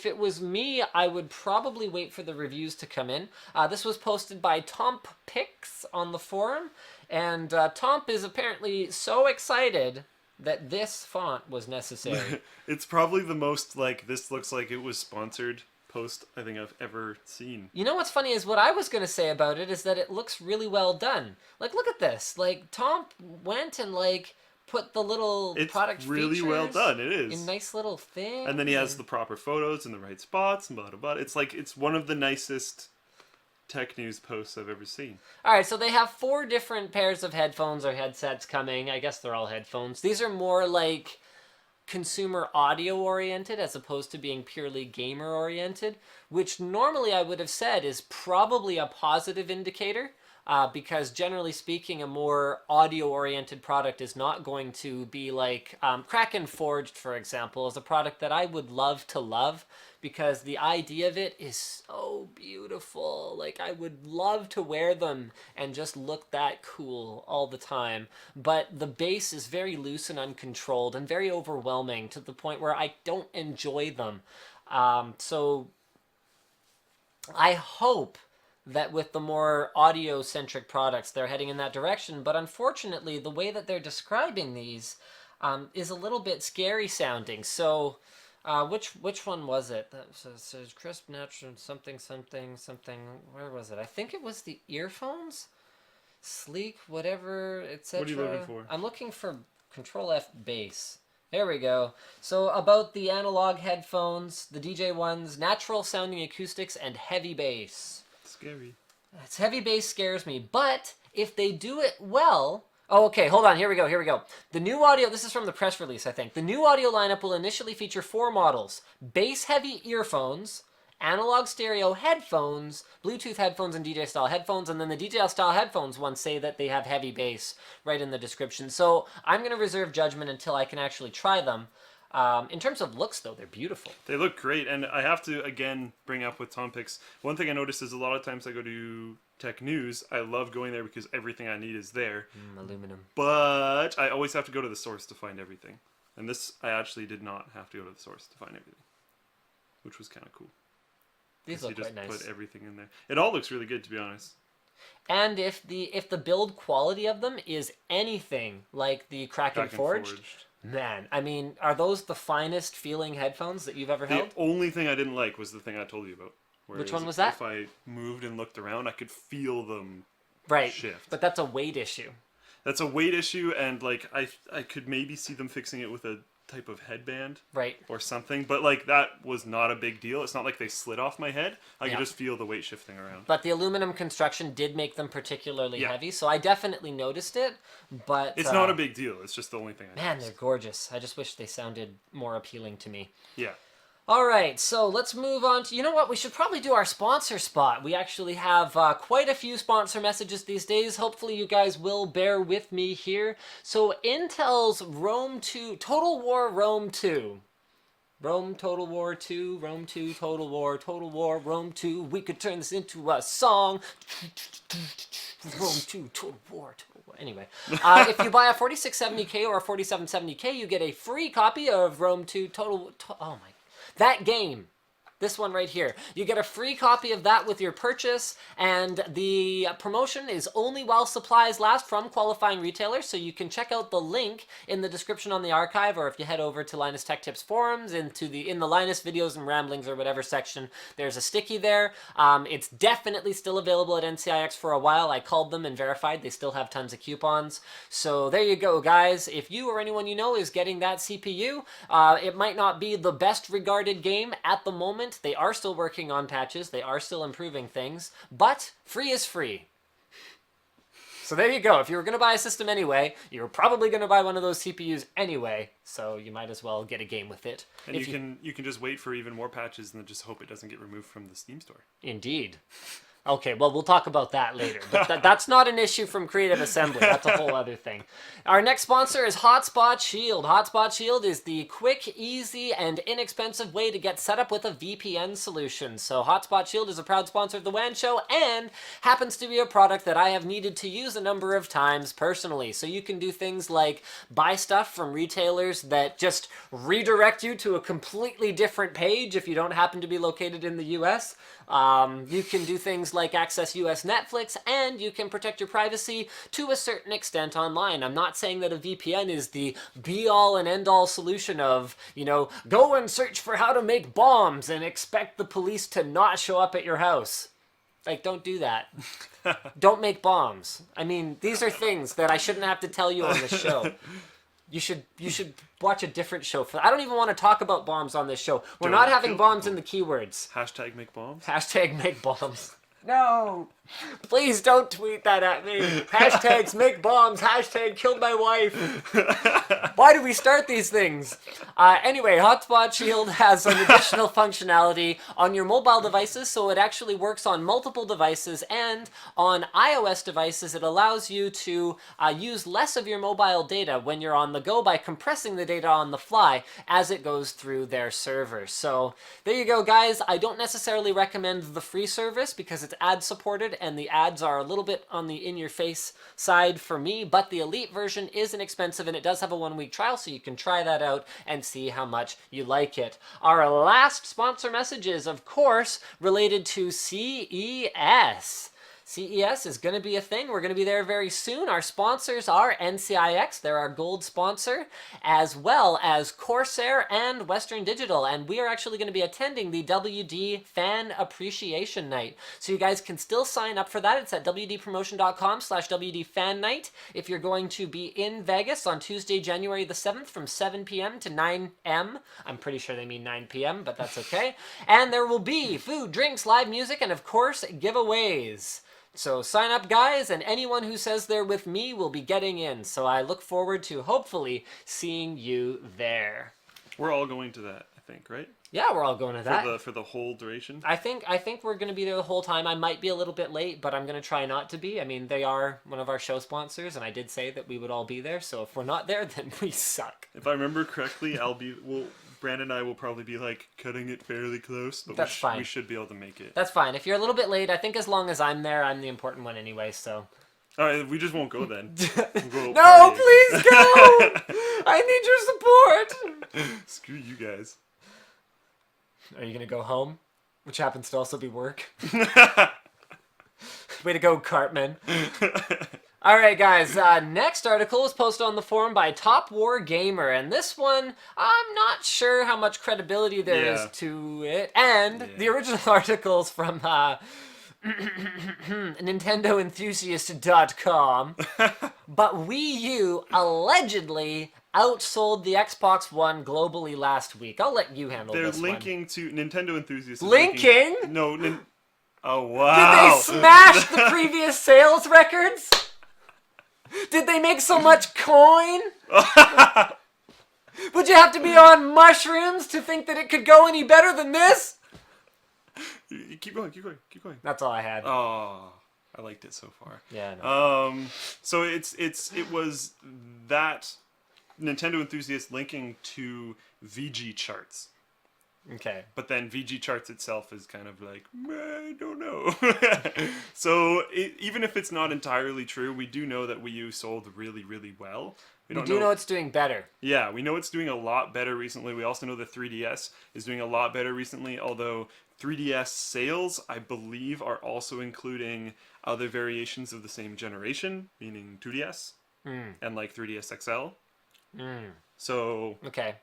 it was me, I would probably wait for the reviews to come in. This was posted by Tomp Pix on the forum, and Tomp is apparently so excited that this font was necessary. It's probably the most, like, this looks like it was sponsored post I think I've ever seen. You know what's funny is what I was going to say about it is that it looks really well done. Like, look at this. Like, Tom went and, like, put the little product It's really well done, it is. in nice little thing. And then he has the proper photos in the right spots and blah, blah, blah. It's like, it's one of the nicest tech news posts I've ever seen. All right, so they have 4 different pairs of headphones or headsets coming. I guess they're all headphones. These are more like consumer audio oriented as opposed to being purely gamer oriented, which normally I would have said is probably a positive indicator. Because generally speaking, a more audio-oriented product is not going to be like Kraken Forged, for example, is a product that I would love to love because the idea of it is so beautiful. Like, I would love to wear them and just look that cool all the time. But the bass is very loose and uncontrolled and very overwhelming to the point where I don't enjoy them. So I hope that with the more audio-centric products, they're heading in that direction. But unfortunately, the way that they're describing these is a little bit scary sounding. So, which one was it? That says crisp, natural, something. Where was it? I think it was the earphones? Sleek, whatever, etc. What are you looking for? I'm looking for Control F bass. There we go. So about the analog headphones, the DJ ones, natural sounding acoustics, and heavy bass. Scary. It's heavy bass scares me, but if they do it well... Oh, okay, hold on, here we go. The new audio, this is from the press release, I think. The new audio lineup will initially feature 4 models: bass-heavy earphones, analog stereo headphones, Bluetooth headphones, and DJ-style headphones, and then the DJ-style headphones ones say that they have heavy bass right in the description. So I'm going to reserve judgment until I can actually try them. In terms of looks, though, they're beautiful. They look great, and I have to, again, bring up with Tom Pix. One thing I noticed is a lot of times I go to Tech News, I love going there because everything I need is there. Aluminum. But I always have to go to the source to find everything. And this, I actually did not have to go to the source to find everything, which was kind of cool. These look you just quite nice. put everything in there. It all looks really good, to be honest. And if the build quality of them is anything like the Kraken Forged, man, I mean, are those the finest feeling headphones that you've ever held? The only thing I didn't like was the thing I told you about. Which one was that? If I moved and looked around, I could feel them shift. But that's a weight issue. That's a weight issue, and like I could maybe see them fixing it with a type of headband, right, or something. But like that was not a big deal. It's not like they slid off my head. I could just feel the weight shifting around. But the aluminum construction did make them particularly heavy, so I definitely noticed it. But it's not a big deal. It's just the only thing. Man, they're gorgeous. I just wish they sounded more appealing to me. Yeah. All right, so let's move on to, you know what, we should probably do our sponsor spot. We actually have quite a few sponsor messages these days. Hopefully you guys will bear with me here. So Intel's Rome 2, Total War Rome 2. Rome Total War 2, Rome 2, Total War, Rome 2. We could turn this into a song. Rome 2, Total War. Anyway, if you buy a 4670K or a 4770K, you get a free copy of Rome 2 Total... Oh my... That game, This one right here. You get a free copy of that with your purchase, and the promotion is only while supplies last from qualifying retailers, so you can check out the link in the description on the archive, or if you head over to Linus Tech Tips forums, in the Linus videos and ramblings or whatever section, there's a sticky there. It's definitely still available at NCIX for a while. I called them and verified they still have tons of coupons. So there you go, guys. If you or anyone you know is getting that CPU, it might not be the best regarded game at the moment. They are still working on patches. They are still improving things, but free is free. So there you go. If you were going to buy a system anyway, you were probably going to buy one of those CPUs anyway, so you might as well get a game with it. And you can just wait for even more patches and then just hope it doesn't get removed from the Steam store. Indeed. Okay, well, we'll talk about that later. But that's not an issue from Creative Assembly. That's a whole other thing. Our next sponsor is Hotspot Shield. Hotspot Shield is the quick, easy, and inexpensive way to get set up with a VPN solution. So Hotspot Shield is a proud sponsor of the WAN Show and happens to be a product that I have needed to use a number of times personally. So you can do things like buy stuff from retailers that just redirect you to a completely different page if you don't happen to be located in the US. You can do things like access US Netflix, and you can protect your privacy to a certain extent online. I'm not saying that a VPN is the be-all and end-all solution of, go and search for how to make bombs and expect the police to not show up at your house. Like, don't do that. Don't make bombs. I mean, these are things that I shouldn't have to tell you on the show. You should watch a different show. I don't even want to talk about bombs on this show. We're not having bombs in the keywords. Hashtag make bombs. Hashtag make bombs. No. Please don't tweet that at me. Hashtags make bombs. Hashtag killed my wife. Why do we start these things? Anyway, Hotspot Shield has an additional functionality on your mobile devices, so it actually works on multiple devices, and on iOS devices it allows you to use less of your mobile data when you're on the go by compressing the data on the fly as it goes through their server. So there you go, guys. I don't necessarily recommend the free service because it's ad supported and the ads are a little bit on the in-your-face side for me, but the Elite version is inexpensive and it does have a 1-week trial, so you can try that out and see how much you like it. Our last sponsor message is, of course, related to CES. CES is going to be a thing. We're going to be there very soon. Our sponsors are NCIX, they're our gold sponsor, as well as Corsair and Western Digital. And we are actually going to be attending the WD Fan Appreciation Night. So you guys can still sign up for that. It's at wdpromotion.com/WDFanNight. If you're going to be in Vegas on Tuesday, January the 7th from 7 p.m. to 9 m. I'm pretty sure they mean 9 p.m., but that's okay. And there will be food, drinks, live music, and of course, giveaways. So sign up, guys, and anyone who says they're with me will be getting in. So I look forward to hopefully seeing you there. We're all going to that, I think, right? Yeah, we're all going to that. For the whole duration? I think we're going to be there the whole time. I might be a little bit late, but I'm going to try not to be. I mean, they are one of our show sponsors, and I did say that we would all be there. So if we're not there, then we suck. If I remember correctly, Brandon and I will probably be like cutting it fairly close, but That's fine. We should be able to make it. That's fine. If you're a little bit late, I think as long as I'm there, I'm the important one anyway, so. All right, we just won't go then. We'll go No, partying. please go! I need your support! Screw you guys. Are you gonna go home? Which happens to also be work. Way to go, Cartman. Alright, guys, next article was posted on the forum by Top War Gamer, and this one, I'm not sure how much credibility there is to it. And the original article's from NintendoEnthusiast.com. But Wii U allegedly outsold the Xbox One globally last week. I'll let you handle this one. They're linking to Nintendo Enthusiasts. Linking? No. Oh, Did wow. they smash the previous sales records? Did they make so much coin? Would you have to be on mushrooms to think that it could go any better than this? You keep going. That's all I had. Oh, I liked it so far. Yeah, I know. So it was that Nintendo Enthusiast linking to VG charts. Okay. But then VG charts itself is kind of like, I don't know. So even if it's not entirely true, we do know that Wii U sold really, really well. We do know it's doing better. Yeah, we know it's doing a lot better recently. We also know the 3DS is doing a lot better recently, although 3DS sales, I believe, are also including other variations of the same generation, meaning 2DS and like 3DS XL. So Okay.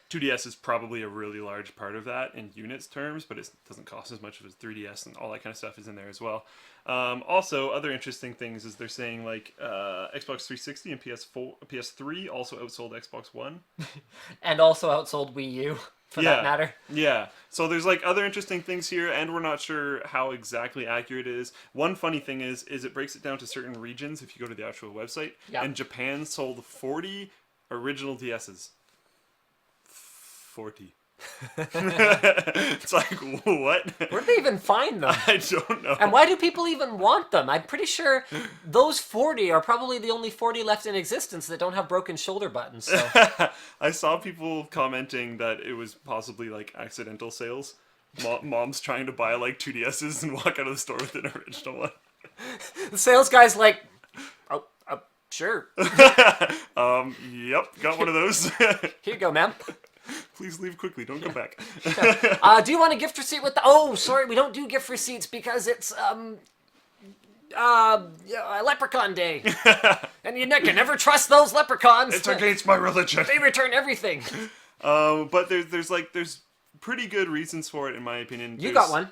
2DS is probably a really large part of that in units terms, but it doesn't cost as much as 3DS, and all that kind of stuff is in there as well. Also, other interesting things is they're saying like Xbox 360 and PS3 also outsold Xbox One. And also outsold Wii U, for that matter. Yeah. So there's like other interesting things here, and we're not sure how exactly accurate it is. One funny thing is it breaks it down to certain regions if you go to the actual website. Yeah. And Japan sold 40 original DSs. 40. It's like, what? Where'd they even find them? I don't know. And why do people even want them? I'm pretty sure those 40 are probably the only 40 left in existence that don't have broken shoulder buttons. So. I saw people commenting that it was possibly like accidental sales. Mom's trying to buy like 2DSs and walk out of the store with an original one. The sales guy's like, oh, sure. Yep, got one of those. Here you go, ma'am. Please leave quickly. Don't come back. Do you want a gift receipt with the... Oh, sorry, we don't do gift receipts because it's, Leprechaun Day. And you can never trust those leprechauns. It's against my religion. They return everything. But there's pretty good reasons for it, in my opinion. You got one.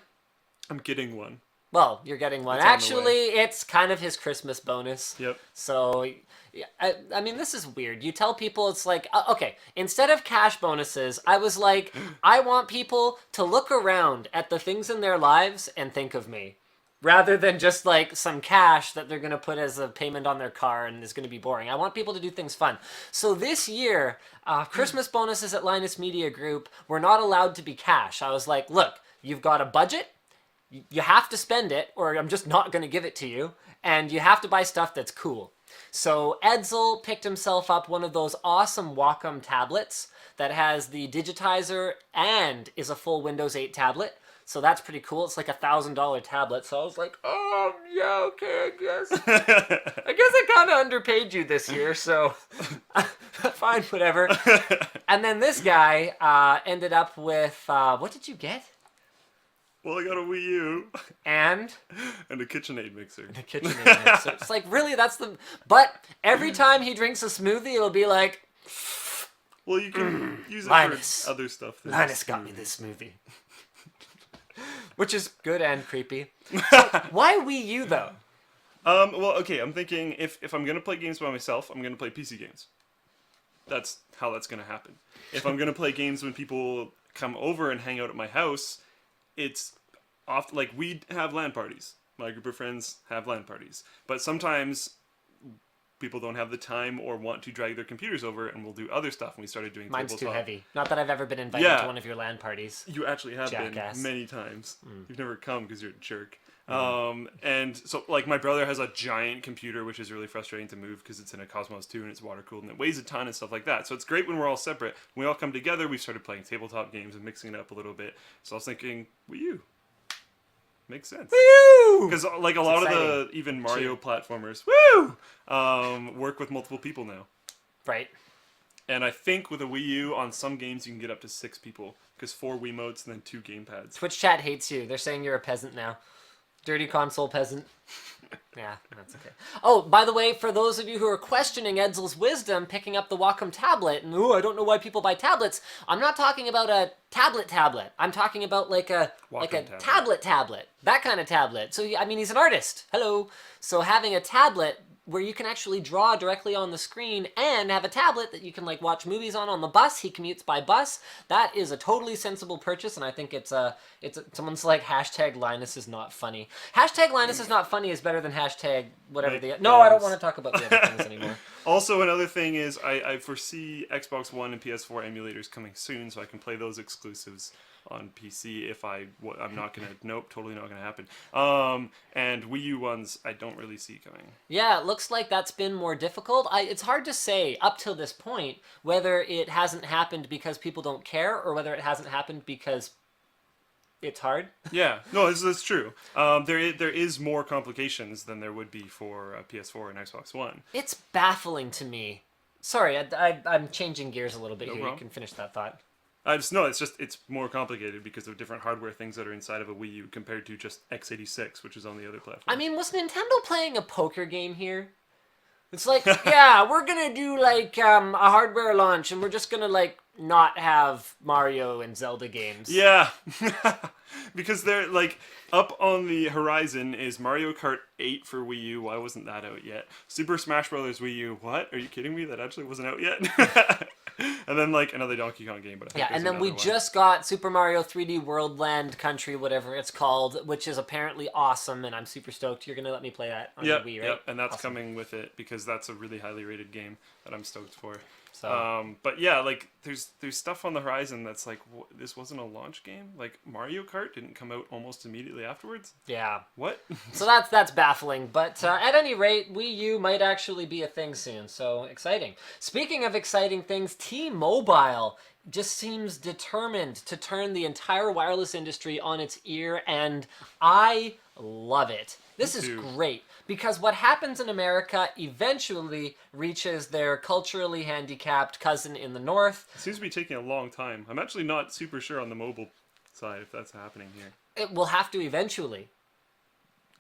I'm getting one. Well, you're getting one. It's on the Actually, it's kind of his Christmas bonus. Yep. So, yeah, I mean, this is weird. You tell people it's like, okay, instead of cash bonuses, I was like, I want people to look around at the things in their lives and think of me. Rather than just like some cash that they're going to put as a payment on their car and is going to be boring. I want people to do things fun. So this year, Christmas bonuses at Linus Media Group were not allowed to be cash. I was like, look, you've got a budget. You have to spend it, or I'm just not going to give it to you. And you have to buy stuff that's cool. So Edsel picked himself up one of those awesome Wacom tablets that has the digitizer and is a full Windows 8 tablet. So that's pretty cool. It's like $1,000 tablet. So I was like, oh, yeah, okay, I guess. I guess I kind of underpaid you this year, so fine, whatever. And then this guy ended up with, what did you get? Well, I got a Wii U. And a KitchenAid mixer. a KitchenAid mixer. It's like, really, that's the... But every time he drinks a smoothie, it'll be like... Well, you can use it Linus. for other stuff. than Linus just got me smoothies. this smoothie. Which is good and creepy. So, why Wii U, though? Well, okay, I'm thinking if I'm going to play games by myself, I'm going to play PC games. That's how that's going to happen. If I'm going to play games when people come over and hang out at my house... It's often like we have LAN parties. My group of friends have LAN parties. But sometimes people don't have the time or want to drag their computers over, and we'll do other stuff. And we started doing Mine's too tabletop. heavy. Not that I've ever been invited to one of your LAN parties. You actually have Jackass. been many times. You've never come because you're a jerk. And so, like, my brother has a giant computer, which is really frustrating to move because it's in a Cosmos 2 and it's water cooled and it weighs a ton and stuff like that. So it's great when we're all separate. When we all come together, we started playing tabletop games and mixing it up a little bit. So I was thinking, Wii U. Makes sense. Woo! Because like a lot of the exciting. even Mario platformers, work with multiple people now. Right. And I think with a Wii U, on some games you can get up to 6 people because 4 Wiimotes and then 2 gamepads. Twitch chat hates you. They're saying you're a peasant now. Dirty console peasant. Yeah, that's okay. Oh, by the way, for those of you who are questioning Edsel's wisdom picking up the Wacom tablet, and I don't know why people buy tablets, I'm not talking about a tablet. I'm talking about like a tablet. That kind of tablet. So, I mean, he's an artist. Hello. So having a tablet where you can actually draw directly on the screen and have a tablet that you can like watch movies on the bus. He commutes by bus. That is a totally sensible purchase, and I think someone's like hashtag Linus is not funny. Hashtag Linus is not funny is better than hashtag whatever No, I don't want to talk about the other things anymore. Also, another thing is I foresee Xbox One and PS4 emulators coming soon, so I can play those exclusives on PC if I'm not gonna, totally not gonna happen. And Wii U ones I don't really see coming. Yeah, it looks like that's been more difficult. It's hard to say up till this point whether it hasn't happened because people don't care or whether it hasn't happened because it's hard. Yeah, no, that's true. There is more complications than there would be for PS4 and Xbox One. It's baffling to me Sorry, I'm changing gears a little bit No here. problem. You can finish that thought. It's more complicated because of different hardware things that are inside of a Wii U compared to just x86, which is on the other platform. I mean, was Nintendo playing a poker game here? It's like, yeah, we're gonna do like a hardware launch, and we're just gonna like not have Mario and Zelda games. Yeah, because they're like up on the horizon is Mario Kart 8 for Wii U. Why wasn't that out yet? Super Smash Bros. Wii U. What? Are you kidding me? That actually wasn't out yet. And then like another Donkey Kong game, but I think Yeah, there's and then we another one. just got Super Mario 3D World Land Country, whatever it's called, which is apparently awesome, and I'm super stoked. You're gonna let me play that on Yep, the Wii, right? yep, and that's Awesome. coming with it because that's a really highly rated game that I'm stoked for. So But yeah, like there's stuff on the horizon that's like this wasn't a launch game. Like Mario Kart didn't come out almost immediately afterwards. yeah. What? So that's baffling, but at any rate, Wii U might actually be a thing soon, so exciting. Speaking of exciting things, T-Mobile just seems determined to turn the entire wireless industry on its ear, and I love it. This is too. great, because what happens in America eventually reaches their culturally handicapped cousin in the north. It seems to be taking a long time. I'm actually not super sure on the mobile side if that's happening here. It will have to eventually.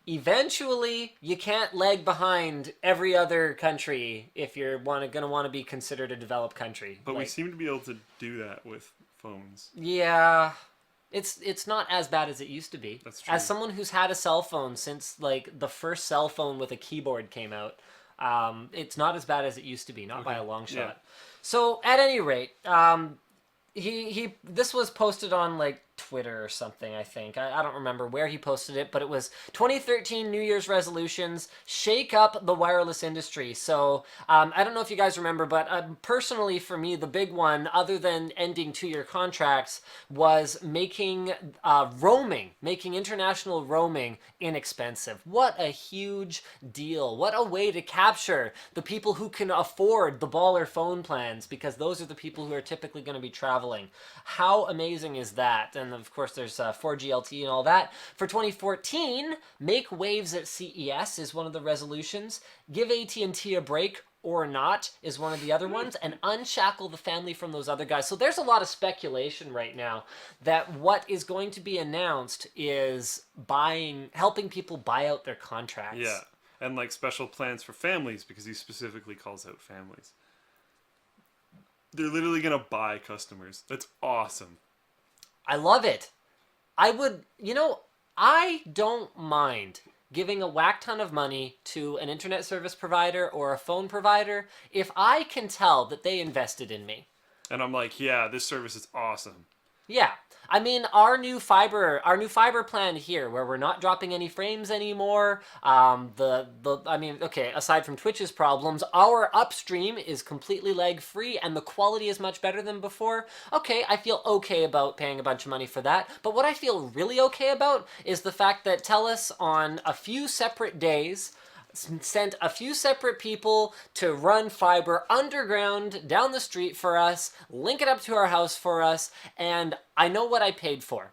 Eventually, you can't lag behind every other country if you're gonna want to be considered a developed country. But we Like, seem to be able to do that with phones. yeah, it's not as bad as it used to be. That's true. As someone who's had a cell phone since like the first cell phone with a keyboard came out, it's not as bad as it used to be, not by a long shot. Yeah. So at any rate, this was posted on like Twitter or something, I think. I don't remember where he posted it, but it was 2013 New Year's resolutions, shake up the wireless industry. So I don't know if you guys remember, but personally for me, the big one, other than ending 2-year contracts, was making making international roaming inexpensive. What a huge deal. What a way to capture the people who can afford the baller phone plans, because those are the people who are typically going to be traveling. How amazing is that? And of course there's 4G LTE and all that. For 2014, make waves at CES is one of the resolutions. Give AT&T a break or not is one of the other ones, and unshackle the family from those other guys. So there's a lot of speculation right now that what is going to be announced is helping people buy out their contracts. Yeah, and like special plans for families because he specifically calls out families. They're literally gonna buy customers. That's awesome. I love it. I don't mind giving a whack ton of money to an internet service provider or a phone provider if I can tell that they invested in me. And I'm like, yeah, this service is awesome. Yeah. I mean, our new fiber plan here, where we're not dropping any frames anymore. Aside from Twitch's problems, our upstream is completely lag free, and the quality is much better than before. Okay, I feel okay about paying a bunch of money for that. But what I feel really okay about is the fact that TELUS on a few separate days sent a few separate people to run fiber underground down the street for us, link it up to our house for us, and I know what I paid for.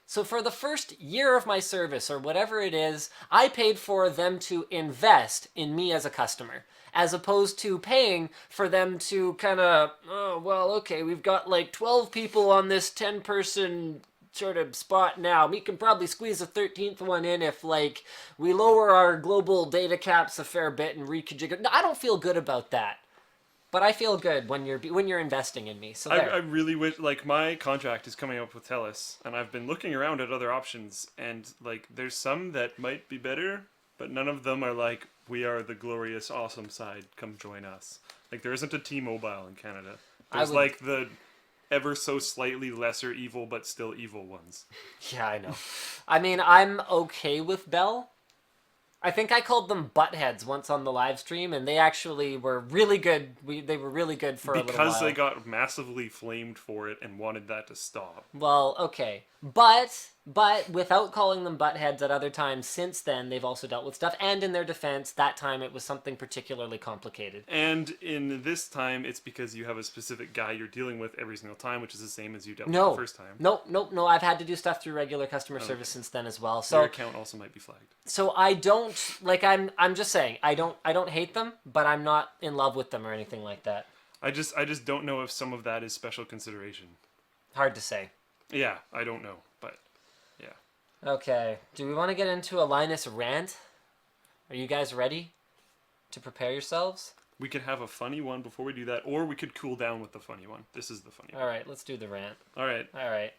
So for the first year of my service, or whatever it is, I paid for them to invest in me as a customer, as opposed to paying for them to kind of, we've got like 12 people on this 10-person sort of spot now. We can probably squeeze a 13th one in if like we lower our global data caps a fair bit and reconfigure. No, I don't feel good about that, but I feel good when you're investing in me. So I really wish, like, my contract is coming up with TELUS, and I've been looking around at other options, and like there's some that might be better, but none of them are like, we are the glorious awesome side, come join us. Like there isn't a T-Mobile in Canada. There's like the ever so slightly lesser evil but still evil ones. Yeah, I know. I mean, I'm okay with Bell. I think I called them buttheads once on the live stream, and they actually were really good. They were really good for a little while. Because they got massively flamed for it and wanted that to stop. Well, okay. But without calling them buttheads at other times since then, they've also dealt with stuff. And in their defense, that time it was something particularly complicated. And in this time, it's because you have a specific guy you're dealing with every single time, which is the same as you dealt with the first time. No. I've had to do stuff through regular customer service since then as well. So your account also might be flagged. So I don't, like, I'm just saying, I don't hate them, but I'm not in love with them or anything like that. I just don't know if some of that is special consideration. Hard to say. Yeah, I don't know, but yeah. Okay, do we want to get into a Linus rant? Are you guys ready to prepare yourselves? We could have a funny one before we do that, or we could cool down with the funny one. This is the funny one. All right, let's do the rant. All right. All right.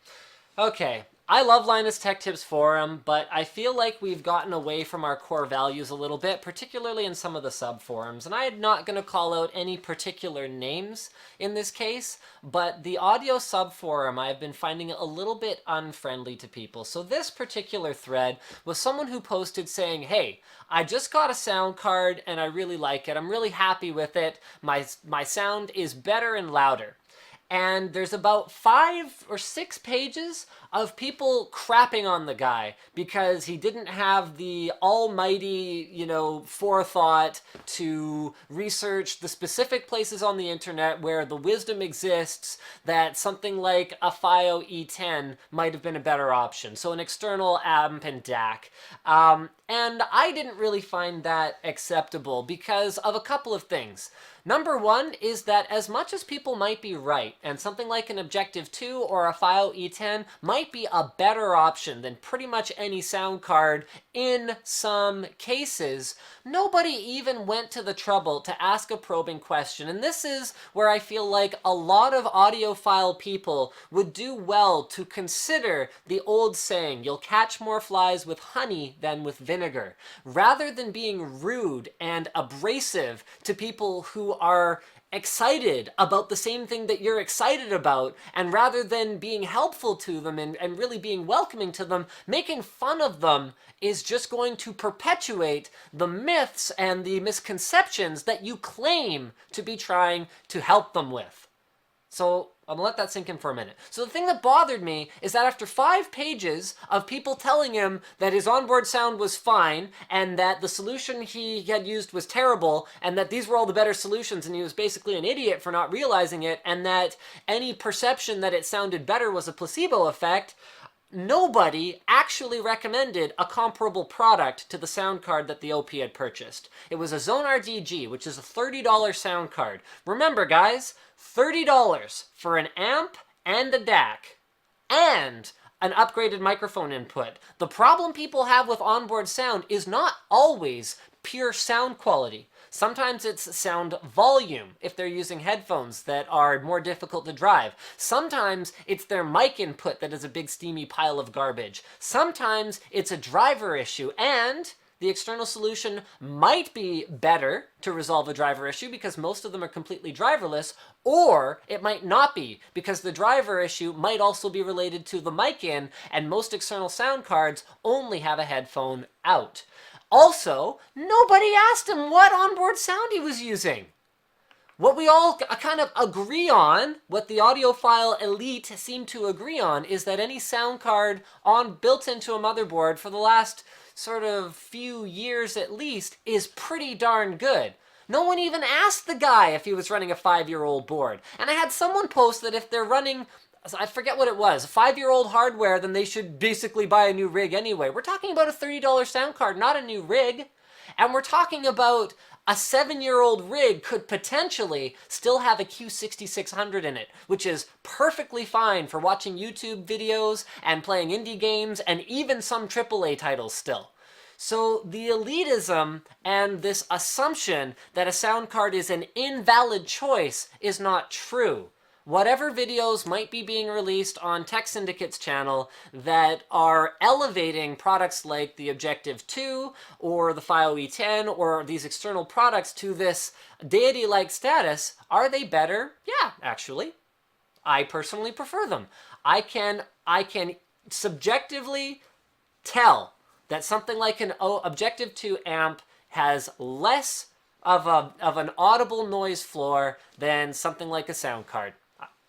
Okay, I love Linus Tech Tips Forum, but I feel like we've gotten away from our core values a little bit, particularly in some of the sub-forums. And I'm not going to call out any particular names in this case, but the audio sub-forum I've been finding a little bit unfriendly to people. So this particular thread was someone who posted saying, hey, I just got a sound card and I really like it. I'm really happy with it. My sound is better and louder. And there's about 5 or 6 pages of people crapping on the guy because he didn't have the almighty, forethought to research the specific places on the internet where the wisdom exists that something like a FiO E10 might have been a better option. So an external amp and DAC. And I didn't really find that acceptable because of a couple of things. Number one is that as much as people might be right, and something like an Objective 2 or a FiO E10 might be a better option than pretty much any sound card in some cases, nobody even went to the trouble to ask a probing question. And this is where I feel like a lot of audiophile people would do well to consider the old saying, you'll catch more flies with honey than with vinegar. Rather than being rude and abrasive to people who are excited about the same thing that you're excited about, and rather than being helpful to them and really being welcoming to them, making fun of them is just going to perpetuate the myths and the misconceptions that you claim to be trying to help them with. So I'm gonna let that sink in for a minute. So the thing that bothered me is that after 5 pages of people telling him that his onboard sound was fine and that the solution he had used was terrible and that these were all the better solutions and he was basically an idiot for not realizing it and that any perception that it sounded better was a placebo effect, nobody actually recommended a comparable product to the sound card that the OP had purchased. It was a Zonar DG, which is a $30 sound card. Remember, guys, $30 for an amp and a DAC and an upgraded microphone input. The problem people have with onboard sound is not always pure sound quality. Sometimes it's sound volume if they're using headphones that are more difficult to drive. Sometimes it's their mic input that is a big steamy pile of garbage. Sometimes it's a driver issue, and the external solution might be better to resolve a driver issue because most of them are completely driverless, or it might not be because the driver issue might also be related to the mic in, and most external sound cards only have a headphone out. Also, nobody asked him what onboard sound he was using. What we all kind of agree on, what the audiophile elite seem to agree on, is that any sound card built into a motherboard for the last sort of few years at least is pretty darn good. No one even asked the guy if he was running a 5-year-old board. And I had someone post that if they're running, I forget what it was, 5-year-old hardware, then they should basically buy a new rig anyway. We're talking about a $30 sound card, not a new rig. And we're talking about a 7-year-old rig could potentially still have a Q6600 in it, which is perfectly fine for watching YouTube videos and playing indie games and even some AAA titles still. So the elitism and this assumption that a sound card is an invalid choice is not true. Whatever videos might be being released on Tech Syndicate's channel that are elevating products like the Objective 2 or the FiO E10 or these external products to this deity-like status, are they better? Yeah, actually. I personally prefer them. I can subjectively tell that something like an Objective 2 amp has less of an audible noise floor than something like a sound card.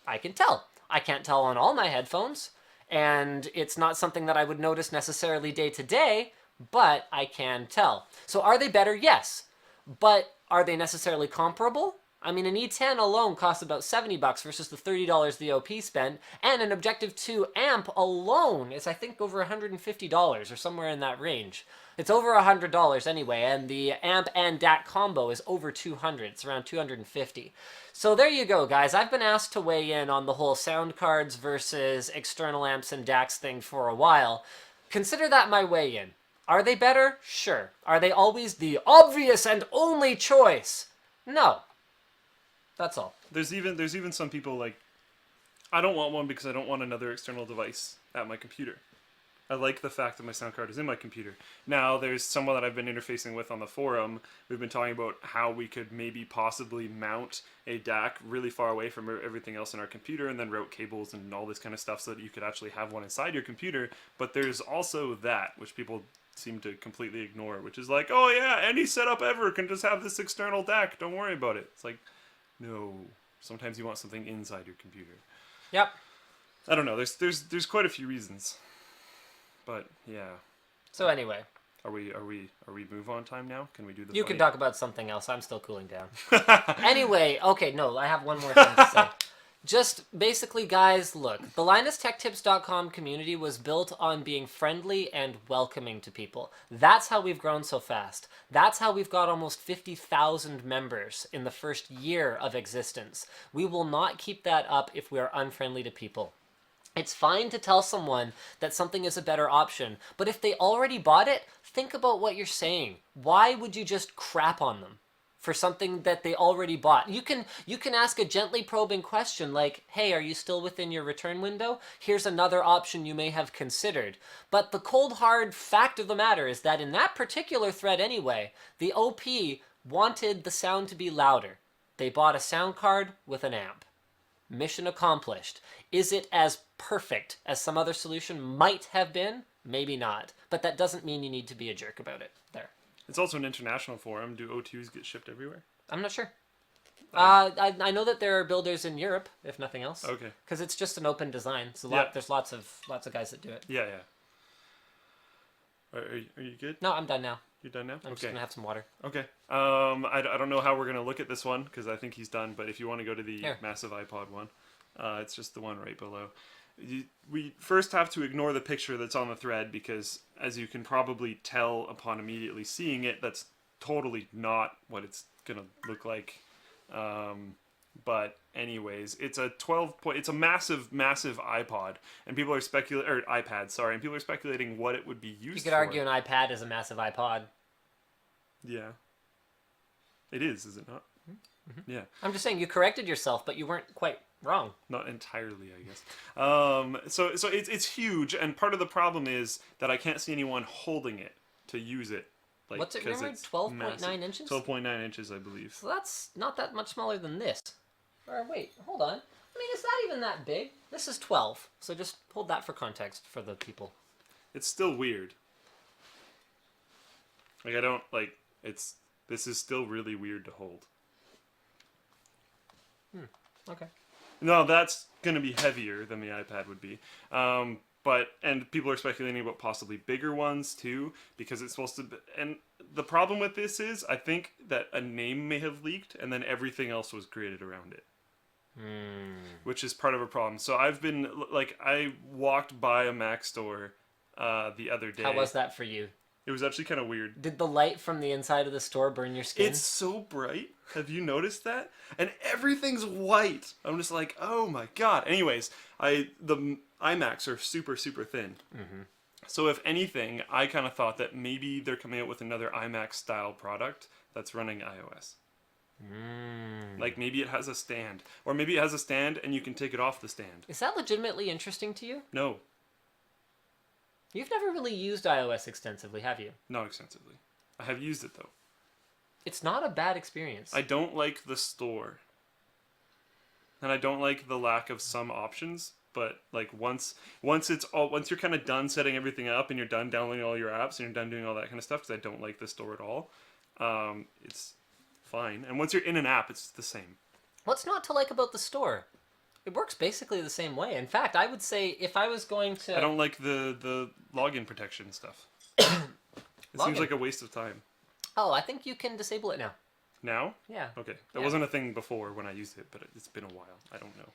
I can tell. I can't tell on all my headphones, and it's not something that I would notice necessarily day to day, but I can tell. So are they better? Yes. But are they necessarily comparable? I mean, an E10 alone costs about $70 versus the $30 the OP spent, and an Objective 2 amp alone is, I think, over $150 or somewhere in that range. It's over $100 anyway, and the amp and DAC combo is over $200. It's around $250. So there you go, guys. I've been asked to weigh in on the whole sound cards versus external amps and DACs thing for a while. Consider that my weigh-in. Are they better? Sure. Are they always the obvious and only choice? No. That's all. There's even some people like, I don't want one because I don't want another external device at my computer. I like the fact that my sound card is in my computer. Now, there's someone that I've been interfacing with on the forum. We've been talking about how we could maybe possibly mount a DAC really far away from everything else in our computer and then route cables and all this kind of stuff so that you could actually have one inside your computer. But there's also that, which people seem to completely ignore, which is like, oh yeah, any setup ever can just have this external DAC. Don't worry about it. It's like, no. Sometimes you want something inside your computer. Yep. I don't know. There's quite a few reasons. But yeah. So anyway. Are we move on time now? Can we do the You fight? can talk about something else. I'm still cooling down. Anyway, okay, no, I have one more thing to say. Just basically, guys, look, the LinusTechTips.com community was built on being friendly and welcoming to people. That's how we've grown so fast. That's how we've got almost 50,000 members in the first year of existence. We will not keep that up if we are unfriendly to people. It's fine to tell someone that something is a better option, but if they already bought it, think about what you're saying. Why would you just crap on them for something that they already bought? You can ask a gently probing question like, hey, are you still within your return window? Here's another option you may have considered. But the cold hard fact of the matter is that in that particular thread anyway, the OP wanted the sound to be louder. They bought a sound card with an amp. Mission accomplished. Is it as perfect as some other solution might have been? Maybe not. But that doesn't mean you need to be a jerk about it. There. It's also an international forum. Do O2s get shipped everywhere? I'm not sure. I know that there are builders in Europe, if nothing else. Okay. Because it's just an open design. So Yeah. there's lots of guys that do it. Yeah. Are you good? No, I'm done now. You're done now? I'm just gonna have some water. Okay. I don't know how we're gonna look at this one because I think he's done. But if you want to go to the Here. massive iPod one, it's just the one right below. We first have to ignore the picture that's on the thread because, as you can probably tell upon immediately seeing it, that's totally not what it's gonna look like. But anyways, it's a 12 point. It's a massive iPod, and people are iPad. Sorry, and people are speculating what it would be used. You could for. argue an iPad is a massive iPod. Yeah. It is it not? Mm-hmm. Yeah. I'm just saying you corrected yourself, but you weren't quite wrong. Not entirely, I guess. So it's huge, and part of the problem is that I can't see anyone holding it to use it. Like, What's it 'cause rumored? it's 12.9 massive. inches? 12.9 inches, I believe. So that's not that much smaller than this. Or wait, hold on. I mean, it's not even that big. This is 12. So just hold that for context for the people. It's still weird. Like, I don't, like, this is still really weird to hold. Okay. No, that's going to be heavier than the iPad would be. And people are speculating about possibly bigger ones too, because it's supposed to be, and the problem with this is, I think that a name may have leaked, and then everything else was created around it. Which is part of a problem. So I've been, like, I walked by a Mac store the other day. How was that for you? It was actually kind of weird. Did the light from the inside of the store burn your skin? It's so bright. Have you noticed that? And everything's white. I'm just like, oh my god. Anyways, the iMacs are super, super thin. Mm-hmm. So if anything, I kind of thought that maybe they're coming out with another iMac style product that's running iOS. Like maybe it has a stand. Or maybe it has a stand and you can take it off the stand. Is that legitimately interesting to you? No, You've never really used iOS extensively, have you? not extensively. I have used it though. It's not a bad experience. I don't like the store. And I don't like the lack of some options, but like once you're kind of done setting everything up and you're done downloading all your apps and you're done doing all that kind of stuff, because I don't like the store at all, it's fine. And once you're in an app, it's the same. What's not to like about the store? It works basically the same way. In fact, I would say if I was going to... I don't like the login protection stuff. It seems Login? like a waste of time. Oh, I think you can disable it now. Now? Yeah. Okay. That Yeah. wasn't a thing before when I used it, but it's been a while. I don't know.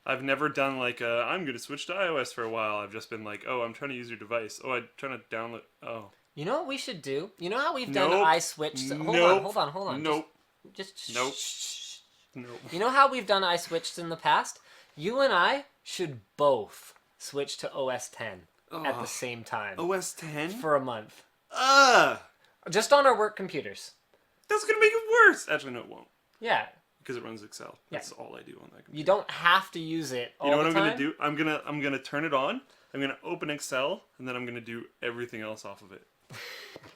I've never done like I'm going to switch to iOS for a while. I've just been like, oh, I'm trying to use your device. Oh, I'm trying to download. Oh. You know what we should do? You know how we've done Nope. iSwitch? Hold on. Nope. Just Nope. shh. Nope. You know how we've done iSwitched in the past? You and I should both switch to OS 10 at the same time OS 10? for a month. Just on our work computers. That's going to make it worse. Actually, no, it won't. Yeah. Because it runs Excel. That's all I do on that computer. You don't have to use it all You know what the I'm time. going to do? I'm gonna turn it on. I'm gonna open Excel, and then I'm gonna do everything else off of it.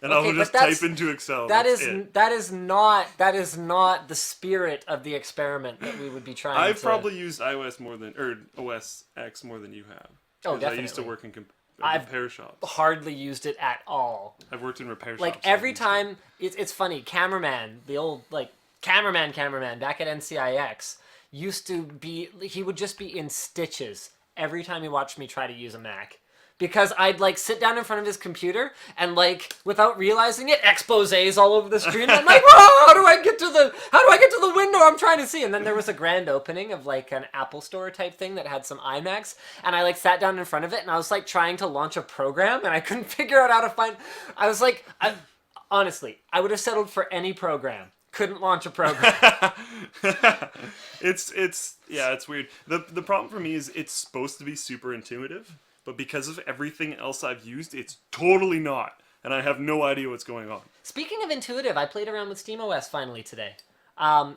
And Okay, I'll but just that's- type into Excel. That That's is it. that is not the spirit of the experiment that we would be trying I've to... probably used iOS more than OS X more than you have. Oh, 'Cause I used to definitely. work in I've repair shops. hardly used it at all. I've worked in repair shops. Like so I've every used time, it's funny. Cameraman, the old like cameraman back at NCIX used to be. He would just be in stitches every time he watched me try to use a Mac. Because I'd like sit down in front of his computer and like without realizing it, exposés all over the screen. I'm like, whoa, how do I get to the window I'm trying to see? And then there was a grand opening of like an Apple Store type thing that had some iMacs, and I like sat down in front of it and I was like trying to launch a program and I couldn't figure out how to find. I was like, honestly, I would have settled for any program. Couldn't launch a program. it's weird. The problem for me is it's supposed to be super intuitive, but because of everything else I've used, it's totally not, and I have no idea what's going on. Speaking of intuitive, I played around with SteamOS finally today.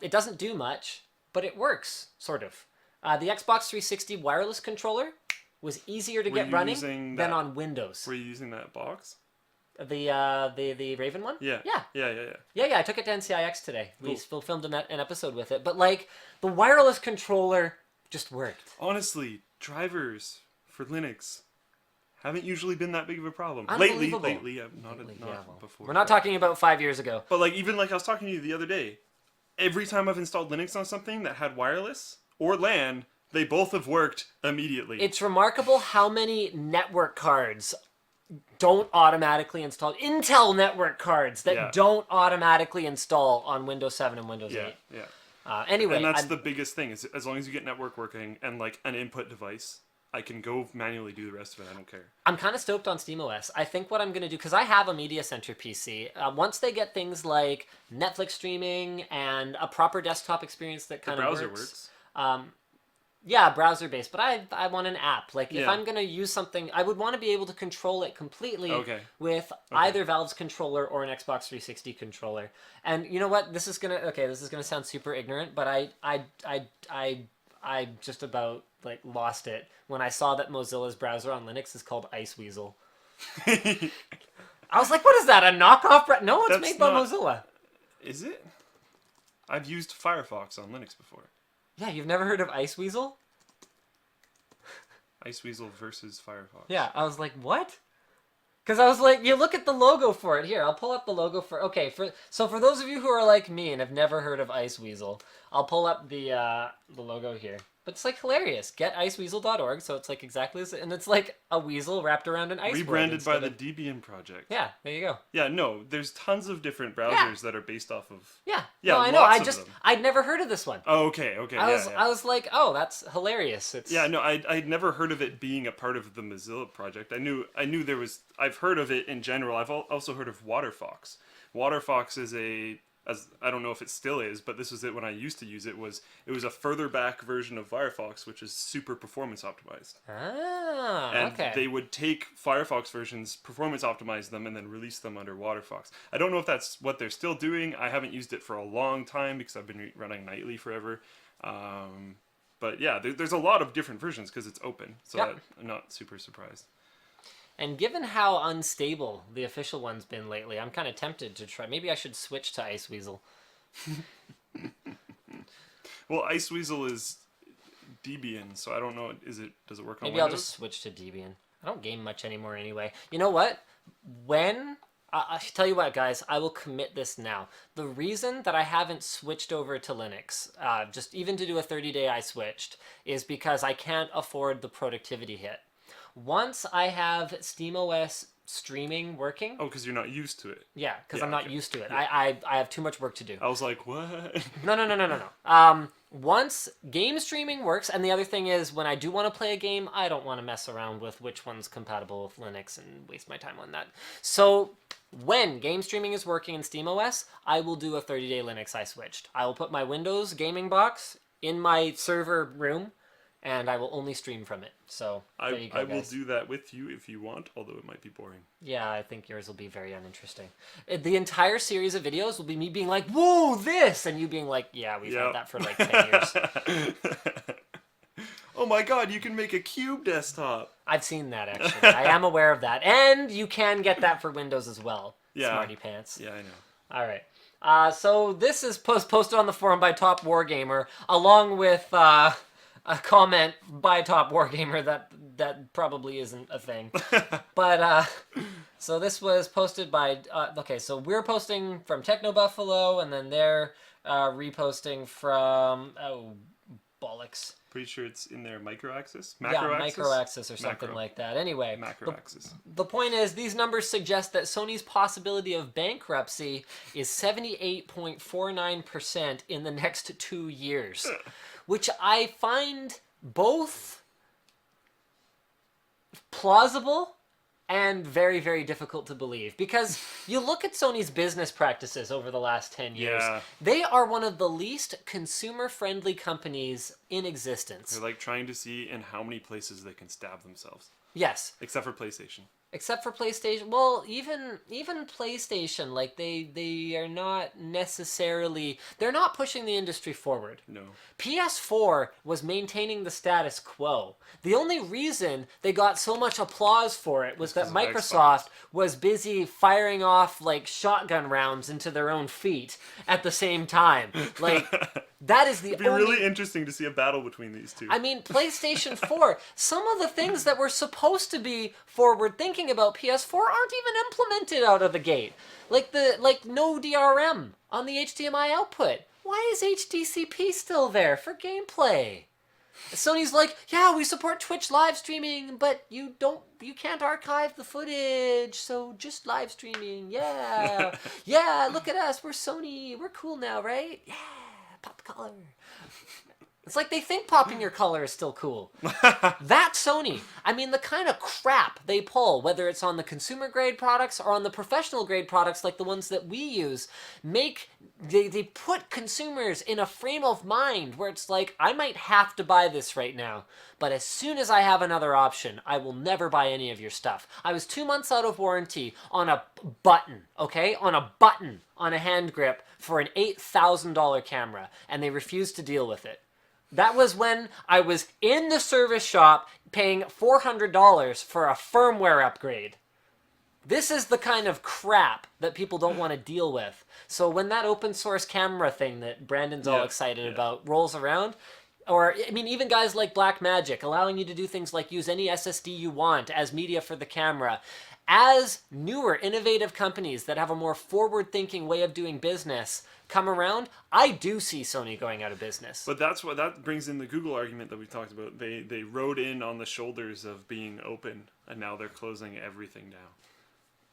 It doesn't do much, but it works, sort of. The Xbox 360 wireless controller was easier to Were get you running using than that- on Windows. Were you using that box? The Raven one? Yeah. Yeah. Yeah, I took it to NCIX today. We Cool. still filmed an episode with it. But, like, the wireless controller just worked. Honestly, drivers for Linux haven't usually been that big of a problem. Unbelievable. Lately, not Yeah, well, before. we're not talking about 5 years ago. But like even like I was talking to you the other day, every time I've installed Linux on something that had wireless or LAN, they both have worked immediately. It's remarkable how many network cards don't automatically install. Intel network cards that Yeah. don't automatically install on Windows 7 and Windows 8. yeah. Anyway, And that's I'm- the biggest thing is as long as you get network working and like an input device, I can go manually do the rest of it. I don't care. I'm kind of stoked on SteamOS. I think what I'm going to do, because I have a Media Center PC, once they get things like Netflix streaming and a proper desktop experience that kind The of browser works. works. Yeah, browser-based, but I want an app. Like, if Yeah. I'm going to use something, I would want to be able to control it completely Okay. with either Valve's controller or an Xbox 360 controller. And you know what? This is gonna sound super ignorant, but I just about like lost it when I saw that Mozilla's browser on Linux is called Iceweasel. I was like, what is that? A knockoff? No, it's That's made by not- Mozilla. Is it? I've used Firefox on Linux before. Yeah, you've never heard of Iceweasel? Iceweasel versus Firefox. Yeah, I was like, what? Because I was like, you look at the logo for it. Here, I'll pull up the logo for... Okay, for those of you who are like me and have never heard of Iceweasel, I'll pull up the logo here. But it's like hilarious. GetIceweasel.org, so it's like exactly this, and it's like a weasel wrapped around an iceberg. Rebranded by instead the of- Debian project. Yeah, there you go. Yeah, no, there's tons of different browsers that are based off of... Yeah. Yeah, No, I know. lots of them. I'd never heard of this one. Oh, okay, I was like, oh, that's hilarious. It's Yeah, no, I'd never heard of it being a part of the Mozilla project. I knew there was... I've heard of it in general. I've also heard of WaterFox. WaterFox is I don't know if it still is, but this was it when I used to use it. It was a further back version of Firefox, which is super performance optimized. Ah, And okay. they would take Firefox versions, performance optimize them, and then release them under WaterFox. I don't know if that's what they're still doing. I haven't used it for a long time because I've been running nightly forever. But yeah, there's a lot of different versions because it's open, so Yeah. I'm not super surprised. And given how unstable the official one's been lately, I'm kind of tempted to try. Maybe I should switch to Iceweasel. Well, Iceweasel is Debian, so I don't know. Does it work on Maybe I'll Windows? just switch to Debian. I don't game much anymore anyway. You know what? I tell you what, guys, I will commit this now. The reason that I haven't switched over to Linux, just even to do a 30-day I switched, is because I can't afford the productivity hit. Once I have SteamOS streaming working. Oh, because you're not used to it. Yeah, because Yeah, I'm not okay. used to it. Yeah. I have too much work to do. I was like, what? No. Once game streaming works, and the other thing is when I do want to play a game, I don't want to mess around with which one's compatible with Linux and waste my time on that. So when game streaming is working in SteamOS, I will do a 30-day Linux I switched. I will put my Windows gaming box in my server room, and I will only stream from it. So there you go, I will guys. do that with you if you want, although it might be boring. Yeah, I think yours will be very uninteresting. The entire series of videos will be me being like, whoa, this! And you being like, yeah, we've had that for like 10 years. Oh my god, you can make a cube desktop. I've seen that, actually. I am aware of that. And you can get that for Windows as well. Yeah. Smarty pants. Yeah, I know. All right. So this is posted on the forum by Top Wargamer, along with a comment by Top Wargamer that probably isn't a thing. But so this was posted by okay, so we're posting from Techno Buffalo, and then they're reposting from bollocks. Pretty sure it's in their micro-axis? Yeah, micro-axis or something Macro. like that. Anyway, Macro-axis. the point is, these numbers suggest that Sony's possibility of bankruptcy is 78.49% in the next 2 years, which I find both plausible and very, very difficult to believe. Because you look at Sony's business practices over the last 10 years, Yeah. they are one of the least consumer-friendly companies in existence. They're like trying to see in how many places they can stab themselves. Yes. Except for PlayStation. Except for PlayStation. Well, even PlayStation, like they are not necessarily, they're not pushing the industry forward. No. PS4 was maintaining the status quo. The only reason they got so much applause for it was that because of Microsoft Xbox. was busy firing off like shotgun rounds into their own feet at the same time. Like that is the It'd be only really interesting to see a battle between these two. I mean, PlayStation 4, some of the things that were supposed to be forward-thinking about PS4 aren't even implemented out of the gate. Like no DRM on the HDMI output. Why is HDCP still there for gameplay? Sony's like, yeah, we support Twitch live streaming, but you can't archive the footage, so just live streaming. Yeah. Yeah, look at us. We're Sony. We're cool now, right? Yeah. Pop the collar. It's like they think popping your collar is still cool. That's Sony. I mean, the kind of crap they pull, whether it's on the consumer grade products or on the professional grade products like the ones that we use, they put consumers in a frame of mind where it's like, I might have to buy this right now, but as soon as I have another option, I will never buy any of your stuff. I was 2 months out of warranty on a button, okay? On a button on a hand grip for an $8,000 camera, and they refused to deal with it. That was when I was in the service shop paying $400 for a firmware upgrade. This is the kind of crap that people don't want to deal with. So when that open source camera thing that Brandon's all excited about rolls around, or, I mean, even guys like Blackmagic, allowing you to do things like use any SSD you want as media for the camera, as newer, innovative companies that have a more forward-thinking way of doing business come around, I do see Sony going out of business. But that brings in the Google argument that we talked about. They rode in on the shoulders of being open, and now they're closing everything down.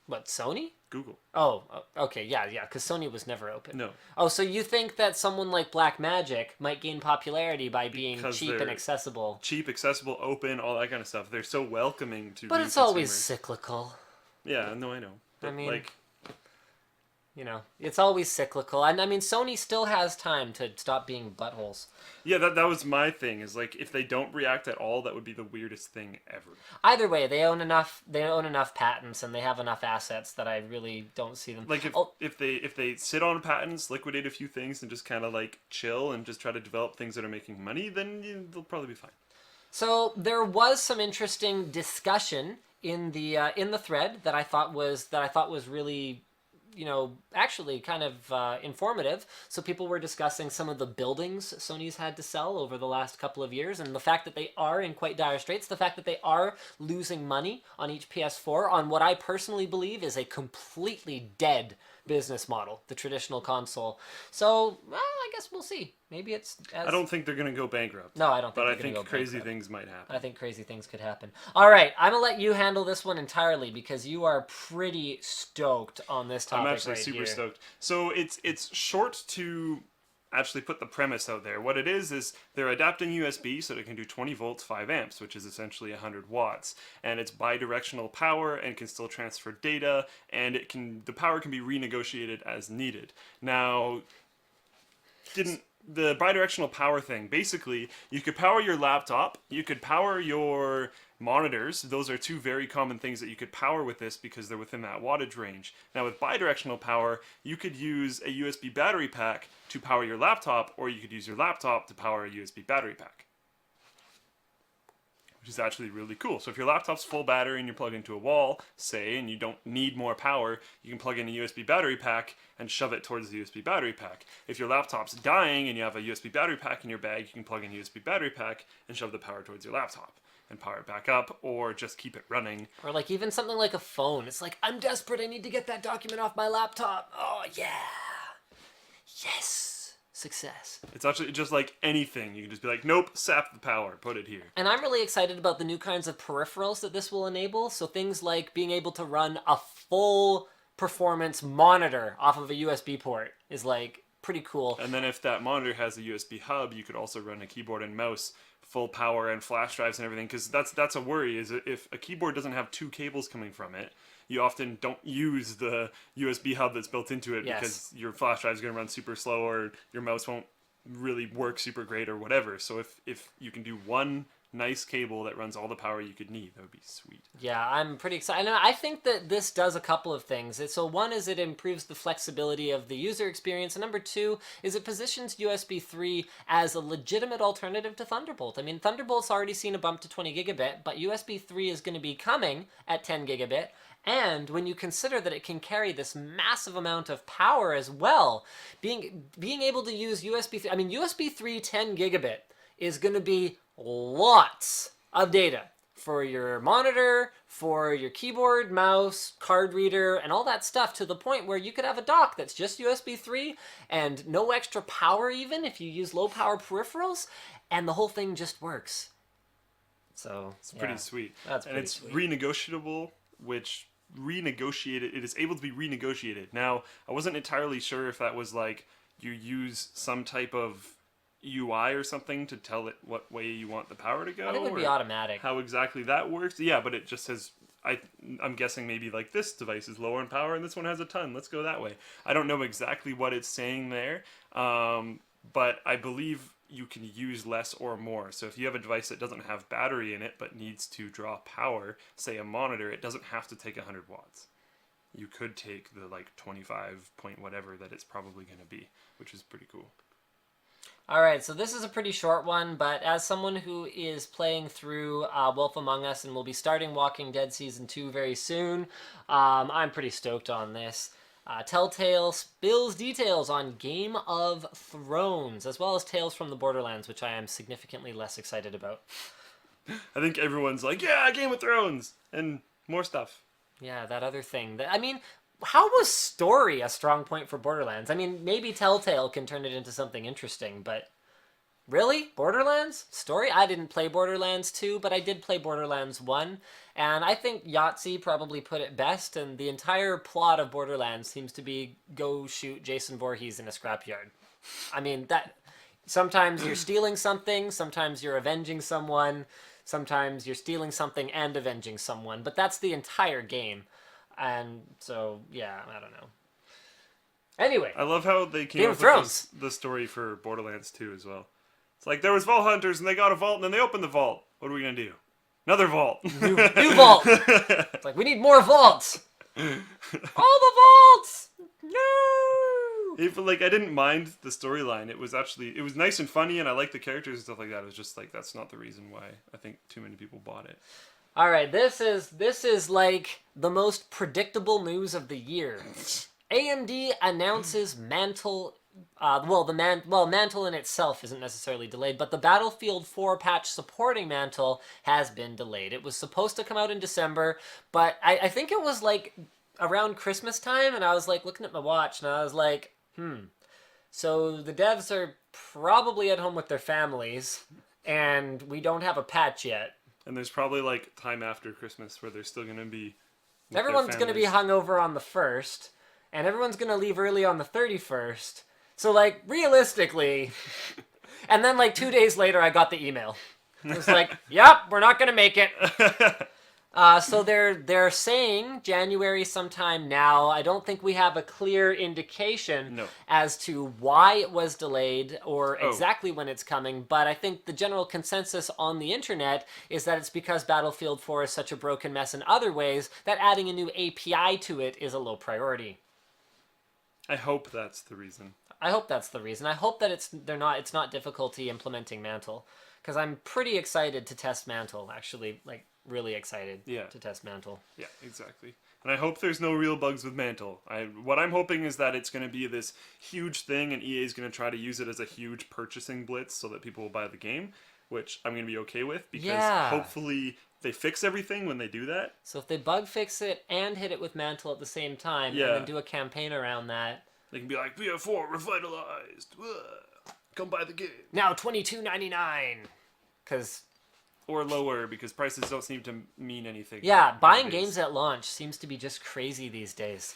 What, Sony? Google. Oh, okay, yeah, because Sony was never open. No. Oh, so you think that someone like Blackmagic might gain popularity by being Because cheap and they're accessible? Cheap, accessible, open, all that kind of stuff. They're so welcoming to But new it's always consumers. cyclical. Yeah, no, I know. But I mean, like, you know, it's always cyclical. And I mean, Sony still has time to stop being buttholes. yeah, that was my thing. Is like, if they don't react at all, that would be the weirdest thing ever. Either way, they own enough patents and they have enough assets that I really don't see them. Like if they sit on patents, liquidate a few things, and just kind of like chill and just try to develop things that are making money, then they'll probably be fine. So there was some interesting discussion in the thread that I thought was really, you know, actually kind of informative. So people were discussing some of the buildings Sony's had to sell over the last couple of years, and the fact that they are in quite dire straits, the fact that they are losing money on each PS4 on what I personally believe is a completely dead business model, the traditional console. So, well, I guess we'll see. Maybe it's as... I don't think they're going to go bankrupt. No, I don't think But I they're gonna think go crazy bankrupt. things might happen. I think crazy things could happen. All right, I'm gonna let you handle this one entirely because you are pretty stoked on this topic. I'm actually right super here. stoked. So it's short to actually put the premise out there. What it is they're adapting USB so that it can do 20 volts, 5 amps, which is essentially 100 watts. And it's bidirectional power and can still transfer data, and the power can be renegotiated as needed. Now, the bidirectional power thing, basically, you could power your laptop, you could power your monitors. Those are two very common things that you could power with this because they're within that wattage range. Now with bidirectional power, you could use a USB battery pack to power your laptop, or you could use your laptop to power a USB battery pack, which is actually really cool. So if your laptop's full battery and you're plugged into a wall, say, and you don't need more power, you can plug in a USB battery pack and shove it towards the USB battery pack. If your laptop's dying and you have a USB battery pack in your bag, you can plug in a USB battery pack and shove the power towards your laptop and power it back up, or just keep it running. Or like even something like a phone. It's like, I'm desperate, I need to get that document off my laptop. Oh yeah. Yes. Success. It's actually just like anything. You can just be like, nope, sap the power, put it here. And I'm really excited about the new kinds of peripherals that this will enable. So things like being able to run a full performance monitor off of a USB port is like pretty cool. And then if that monitor has a USB hub, you could also run a keyboard and mouse, full power and flash drives and everything, because that's a worry, is if a keyboard doesn't have two cables coming from it, you often don't use the USB hub that's built into it. Yes. Because your flash drive is going to run super slow, or your mouse won't really work super great, or whatever. So if you can do one nice cable that runs all the power you could need, that would be sweet. Yeah, I'm pretty excited. And I think that this does a couple of things. So one is it improves the flexibility of the user experience. And number two is it positions USB 3 as a legitimate alternative to Thunderbolt. I mean, Thunderbolt's already seen a bump to 20 gigabit, but USB 3 is going to be coming at 10 gigabit. And when you consider that it can carry this massive amount of power as well, being able to use USB 3, I mean, USB 3 10 gigabit is going to be lots of data for your monitor, for your keyboard, mouse, card reader, and all that stuff, to the point where you could have a dock that's just USB 3 and no extra power even if you use low power peripherals, and the whole thing just works. So It's pretty sweet. That's and pretty it's sweet. renegotiable, which it is able to be renegotiated. Now, I wasn't entirely sure if that was like you use some type of UI or something to tell it what way you want the power to go. I think it would be or automatic. How exactly that works. Yeah, but it just says, I'm guessing maybe like this device is lower in power and this one has a ton. Let's go that way. I don't know exactly what it's saying there, but I believe you can use less or more. So if you have a device that doesn't have battery in it but needs to draw power, say a monitor, it doesn't have to take 100 watts. You could take the like 25 point whatever that it's probably going to be, which is pretty cool. All right, so this is a pretty short one, but as someone who is playing through Wolf Among Us and will be starting Walking Dead Season 2 very soon, I'm pretty stoked on this. Telltale spills details on Game of Thrones, as well as Tales from the Borderlands, which I am significantly less excited about. I think everyone's like, yeah, Game of Thrones, and more stuff. Yeah, that other thing. I mean, how was story a strong point for Borderlands? I mean, maybe Telltale can turn it into something interesting, but really? Borderlands? Story? I didn't play Borderlands 2, but I did play Borderlands 1, and I think Yahtzee probably put it best, and the entire plot of Borderlands seems to be go shoot Jason Voorhees in a scrapyard. I mean, that sometimes you're stealing something, sometimes you're avenging someone, sometimes you're stealing something and avenging someone, but that's the entire game. And so, yeah, I don't know. Anyway. I love how they came Game up of Thrones. with the story for Borderlands 2 as well. It's like there was vault hunters and they got a vault and then they opened the vault. What are we gonna do? Another vault. New vault. It's like, we need more vaults. All the vaults. No. Even like I didn't mind the storyline. It was nice and funny, and I liked the characters and stuff like that. It was just like that's not the reason why I think too many people bought it. All right, this is like the most predictable news of the year. AMD announces Mantle. Mantle in itself isn't necessarily delayed, but the Battlefield 4 patch supporting Mantle has been delayed. It was supposed to come out in December, but I think it was like around Christmas time, and I was like looking at my watch, and I was like, so the devs are probably at home with their families, and we don't have a patch yet. And there's probably like time after Christmas where they're still going to be. with their Everyone's going to be families. hungover on the 1st, and everyone's going to leave early on the 31st. So, like, realistically, and then like 2 days later, I got the email. It was like, yep, we're not going to make it. So they're saying January sometime now. I don't think we have a clear indication as to why it was delayed or exactly when it's coming, but I think the general consensus on the internet is that it's because Battlefield 4 is such a broken mess in other ways that adding a new API to it is a low priority. I hope that's the reason. I hope that's the reason. I hope that it's not difficulty implementing Mantle, because I'm pretty excited to test Mantle, actually, like really excited to test Mantle. Yeah, exactly. And I hope there's no real bugs with Mantle. What I'm hoping is that it's going to be this huge thing, and EA is going to try to use it as a huge purchasing blitz so that people will buy the game, which I'm going to be okay with, because hopefully they fix everything when they do that. So if they bug fix it and hit it with Mantle at the same time, and then do a campaign around that, they can be like, BF4 revitalized. Come buy the game. now $22.99, because or lower, because prices don't seem to mean anything. buying nowadays. games at launch seems to be just crazy these days.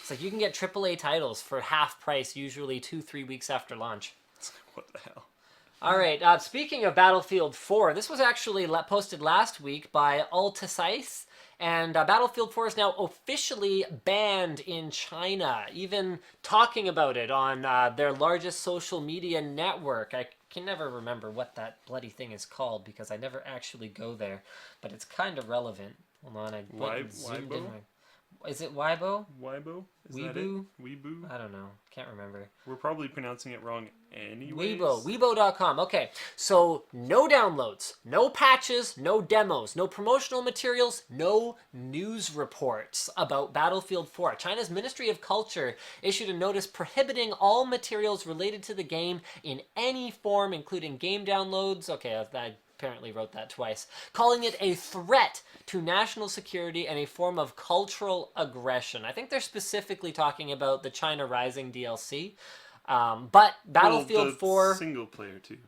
It's like you can get AAA titles for half price, usually 2-3 weeks after launch. What the hell? All right, speaking of Battlefield 4, this was actually posted last week by Altacice, and Battlefield 4 is now officially banned in China, even talking about it on their largest social media network. I can never remember what that bloody thing is called because I never actually go there, but it's kind of relevant. Hold on, I zoomed in. Is it Weibo? Weibo? Is Weibo? that it? Weibo? I don't know. Can't remember. We're probably pronouncing it wrong anyways. Weibo. Weibo.com. Okay, so no downloads, no patches, no demos, no promotional materials, no news reports about Battlefield 4. China's Ministry of Culture issued a notice prohibiting all materials related to the game in any form, including game downloads. Okay, I apparently wrote that twice, calling it a threat to national security and a form of cultural aggression. I think they're specifically talking about the China Rising DLC, but Battlefield 4 single player too,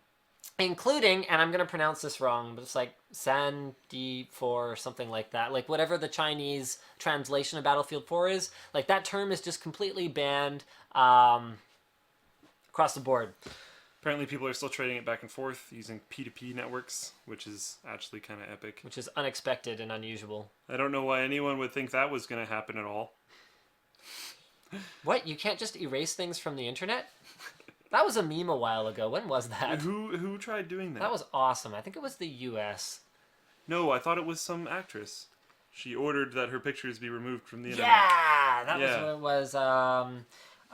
including, and I'm gonna pronounce this wrong, but it's like San D4 or something like that. Like whatever the Chinese translation of Battlefield 4 is, like that term is just completely banned across the board. Apparently people are still trading it back and forth using P2P networks, which is actually kind of epic. Which is unexpected and unusual. I don't know why anyone would think that was going to happen at all. What? You can't just erase things from the internet? That was a meme a while ago. When was that? Who tried doing that? That was awesome. I think it was the US. No, I thought it was some actress. She ordered that her pictures be removed from the internet. Yeah! That was what it was.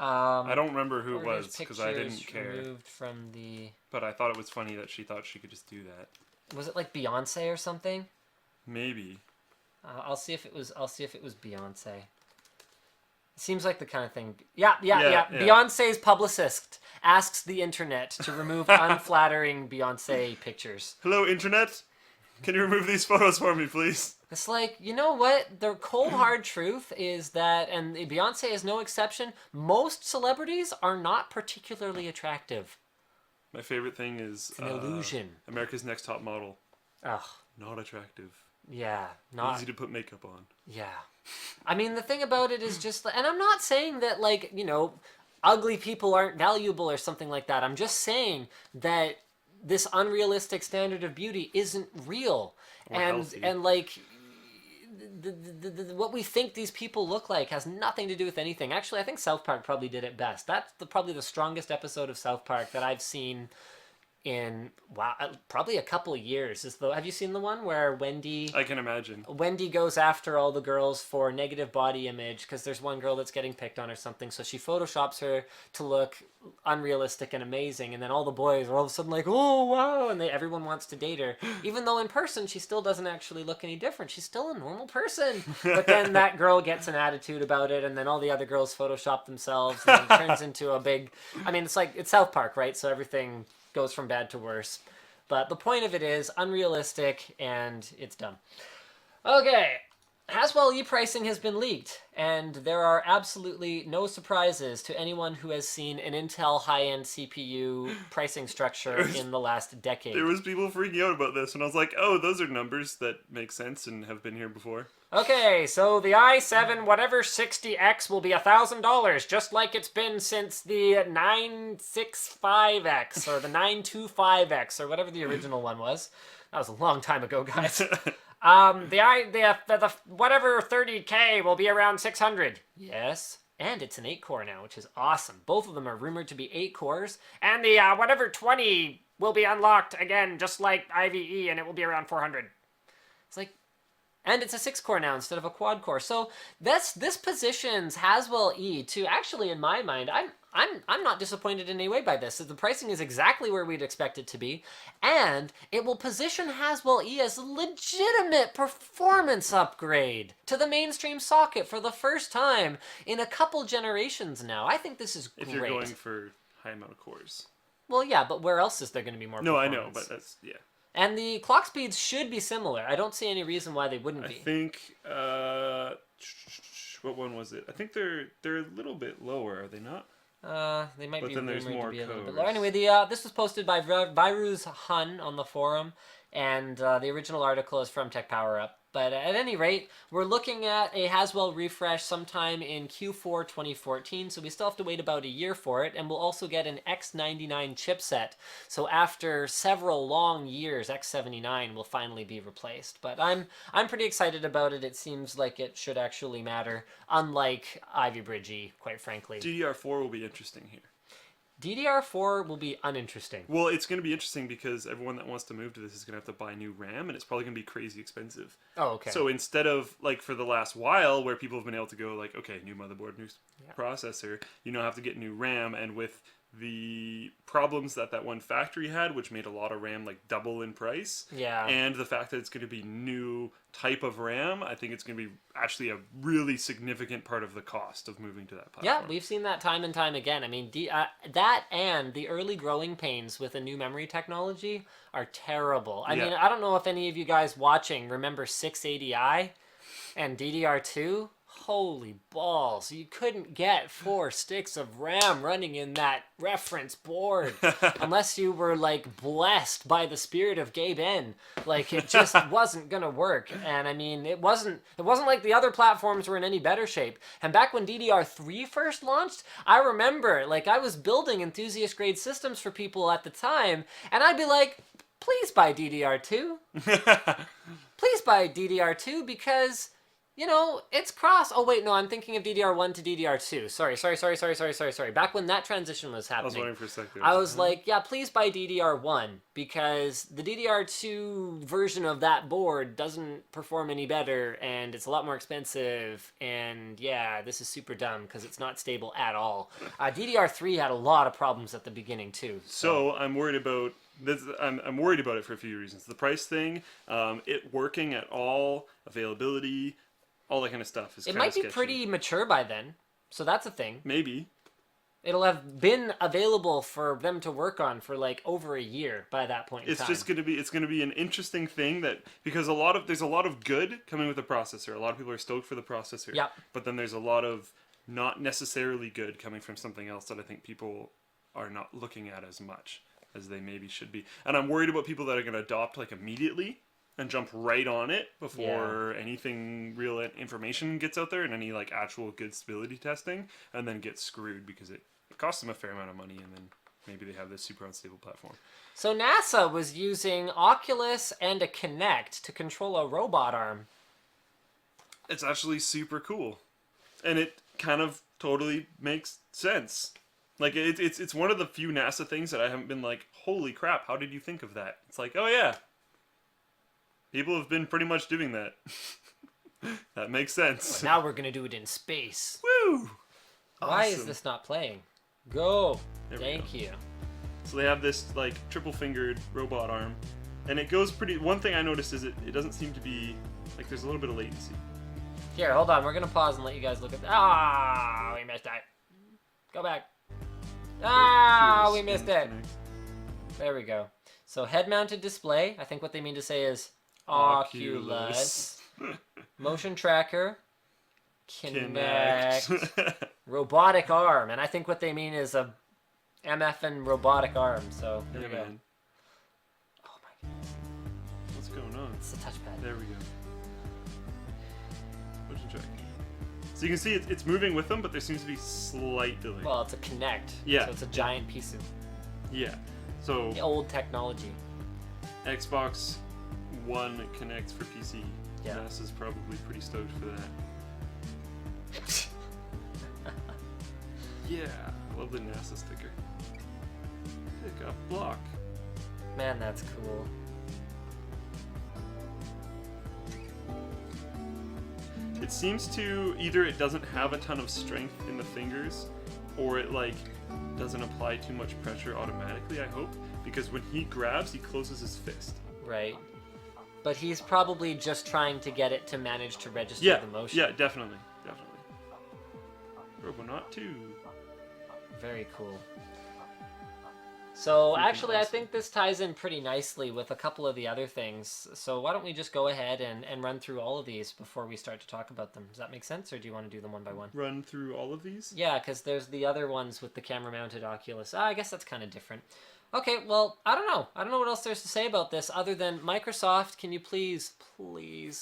I don't remember who it was because I didn't care. Removed from the... But I thought it was funny that she thought she could just do that. Was it like Beyonce or something? Maybe. I'll see if it was Beyonce. It seems like the kind of thing. Yeah. Beyonce's publicist asks the internet to remove unflattering Beyonce pictures. Hello, internet. Can you remove these photos for me, please? It's like, you know what? The cold hard truth is that, and Beyonce is no exception, most celebrities are not particularly attractive. My favorite thing is... It's an illusion. America's Next Top Model. Ugh. Not attractive. Yeah. Not... Easy to put makeup on. Yeah. I mean, the thing about it is just... And I'm not saying that, like, you know, ugly people aren't valuable or something like that. I'm just saying that this unrealistic standard of beauty isn't real. And like... what we think these people look like has nothing to do with anything. Actually, I think South Park probably did it best. That's probably the strongest episode of South Park that I've seen in probably a couple of years. Have you seen the one where Wendy? I can imagine. Wendy goes after all the girls for negative body image because there's one girl that's getting picked on or something. So she photoshops her to look unrealistic and amazing, and then all the boys are all of a sudden like, oh wow, and everyone wants to date her, even though in person she still doesn't actually look any different. She's still a normal person. But then that girl gets an attitude about it, and then all the other girls Photoshop themselves, and it turns into a big. I mean, it's South Park, right? So everything goes from bad to worse. But the point of it is unrealistic, and it's dumb. Okay. Haswell e-pricing has been leaked, and there are absolutely no surprises to anyone who has seen an Intel high-end CPU pricing structure in the last decade. There was people freaking out about this, and I was like, oh, those are numbers that make sense and have been here before. Okay, so the i7 whatever 60X will be $1,000, just like it's been since the 965X or the 925X or whatever the original one was. That was a long time ago, guys. The whatever 30K will be around 600. Yes. And it's an 8-core now, which is awesome. Both of them are rumored to be 8 cores. And the whatever 20 will be unlocked again, just like IVE, and it will be around 400. It's like, and it's a 6-core now instead of a quad-core. So this positions Haswell E to actually, in my mind, I'm not disappointed in any way by this. The pricing is exactly where we'd expect it to be, and it will position Haswell E as a legitimate performance upgrade to the mainstream socket for the first time in a couple generations now. I think this is great. If you're going for high amount of cores. Well, yeah, but where else is there going to be more No, I performance? know, but that's, yeah. And the clock speeds should be similar. I don't see any reason why they wouldn't I be. think, what one was it? I think they're a little bit lower, are they not? They might But be then there's rumored more to be a little bit cores. lower. Anyway, this was posted by Virus Hun on the forum, and the original article is from Tech Power Up. But at any rate, we're looking at a Haswell refresh sometime in Q4 2014, so we still have to wait about a year for it, and we'll also get an X99 chipset. So after several long years, X79 will finally be replaced. But I'm pretty excited about it. It seems like it should actually matter, unlike Ivy Bridge E, quite frankly. DDR4 will be interesting here. DDR4 will be uninteresting. Well, it's going to be interesting because everyone that wants to move to this is going to have to buy new RAM, and it's probably going to be crazy expensive. Oh, okay. So instead of, like, for the last while, where people have been able to go, like, okay, new motherboard, new processor, you now have to get new RAM, and with the problems that one factory had, which made a lot of RAM, like, double in price, Yeah. and the fact that it's going to be new type of RAM, I think it's going to be actually a really significant part of the cost of moving to that platform. Yeah, we've seen that time and time again. I mean, that and the early growing pains with a new memory technology are terrible. I mean, I don't know if any of you guys watching remember 680i and DDR2. Holy balls, you couldn't get 4 sticks of RAM running in that reference board unless you were, like, blessed by the spirit of Gabe N. Like, it just wasn't gonna work. And I mean, it wasn't like the other platforms were in any better shape. And back when DDR3 first launched, I remember, like, I was building enthusiast grade systems for people at the time, and I'd be like, please buy DDR2. Please buy DDR2 because, you know, it's cross. Oh, wait, no, I'm thinking of DDR1 to DDR2. Sorry. Back when that transition was happening. I was wondering for a second. I was like, yeah, please buy DDR1 because the DDR2 version of that board doesn't perform any better and it's a lot more expensive. And yeah, this is super dumb because it's not stable at all. DDR3 had a lot of problems at the beginning too. So I'm worried about this. I'm worried about it for a few reasons. The price thing, it working at all, availability, all that kind of stuff is. It kind might of be sketchy. pretty mature by then, so that's a thing. Maybe. It'll have been available for them to work on for like over a year by that point in It's time. just gonna be an interesting thing that because there's a lot of good coming with the processor. A lot of people are stoked for the processor. Yep. But then there's a lot of not necessarily good coming from something else that I think people are not looking at as much as they maybe should be. And I'm worried about people that are gonna adopt like immediately and jump right on it before anything real information gets out there and any like actual good stability testing, and then get screwed because it costs them a fair amount of money, and then maybe they have this super unstable platform. So NASA was using Oculus and a Kinect to control a robot arm. It's actually super cool, and it kind of totally makes sense. Like it's one of the few NASA things that I haven't been like, holy crap, how did you think of that? It's like, oh yeah. People have been pretty much doing that. That makes sense. Now we're gonna do it in space. Woo! Why is Awesome. this not playing? Go. There we Thank go. you. So they have this like triple-fingered robot arm, and it goes pretty. One thing I noticed is it doesn't seem to be like there's a little bit of latency. Here, hold on. We're gonna pause and let you guys look at. Ah, we missed it. Go back. Ah, we missed it. There we go. So head-mounted display. I think what they mean to say is Oculus. Motion tracker. Connect. Connect. Robotic arm. And I think what they mean is a MF and robotic arm. So here Yeah, we go. man. Oh my god. What's going on? It's the touchpad. There we go. Motion track. So you can see it's moving with them, but there seems to be slight delay. Well, it's a Connect. Yeah. So it's a giant piece of Yeah. So old technology. Xbox One Connect for PC. Yeah. NASA's probably pretty stoked for that. Yeah, I love the NASA sticker. Pick up block. Man, that's cool. It seems to either it doesn't have a ton of strength in the fingers, or it like doesn't apply too much pressure automatically, I hope, because when he grabs, he closes his fist. Right. But he's probably just trying to get it to manage to register Yeah, the motion. yeah, definitely. Robonaut 2. Very cool. So Freaking actually, I awesome. think this ties in pretty nicely with a couple of the other things. So why don't we just go ahead and run through all of these before we start to talk about them? Does that make sense, or do you want to do them one by one? Run through all of these? Yeah, because there's the other ones with the camera-mounted Oculus. I guess that's kind of different. Okay, well, I don't know. I don't know what else there's to say about this other than Microsoft, can you please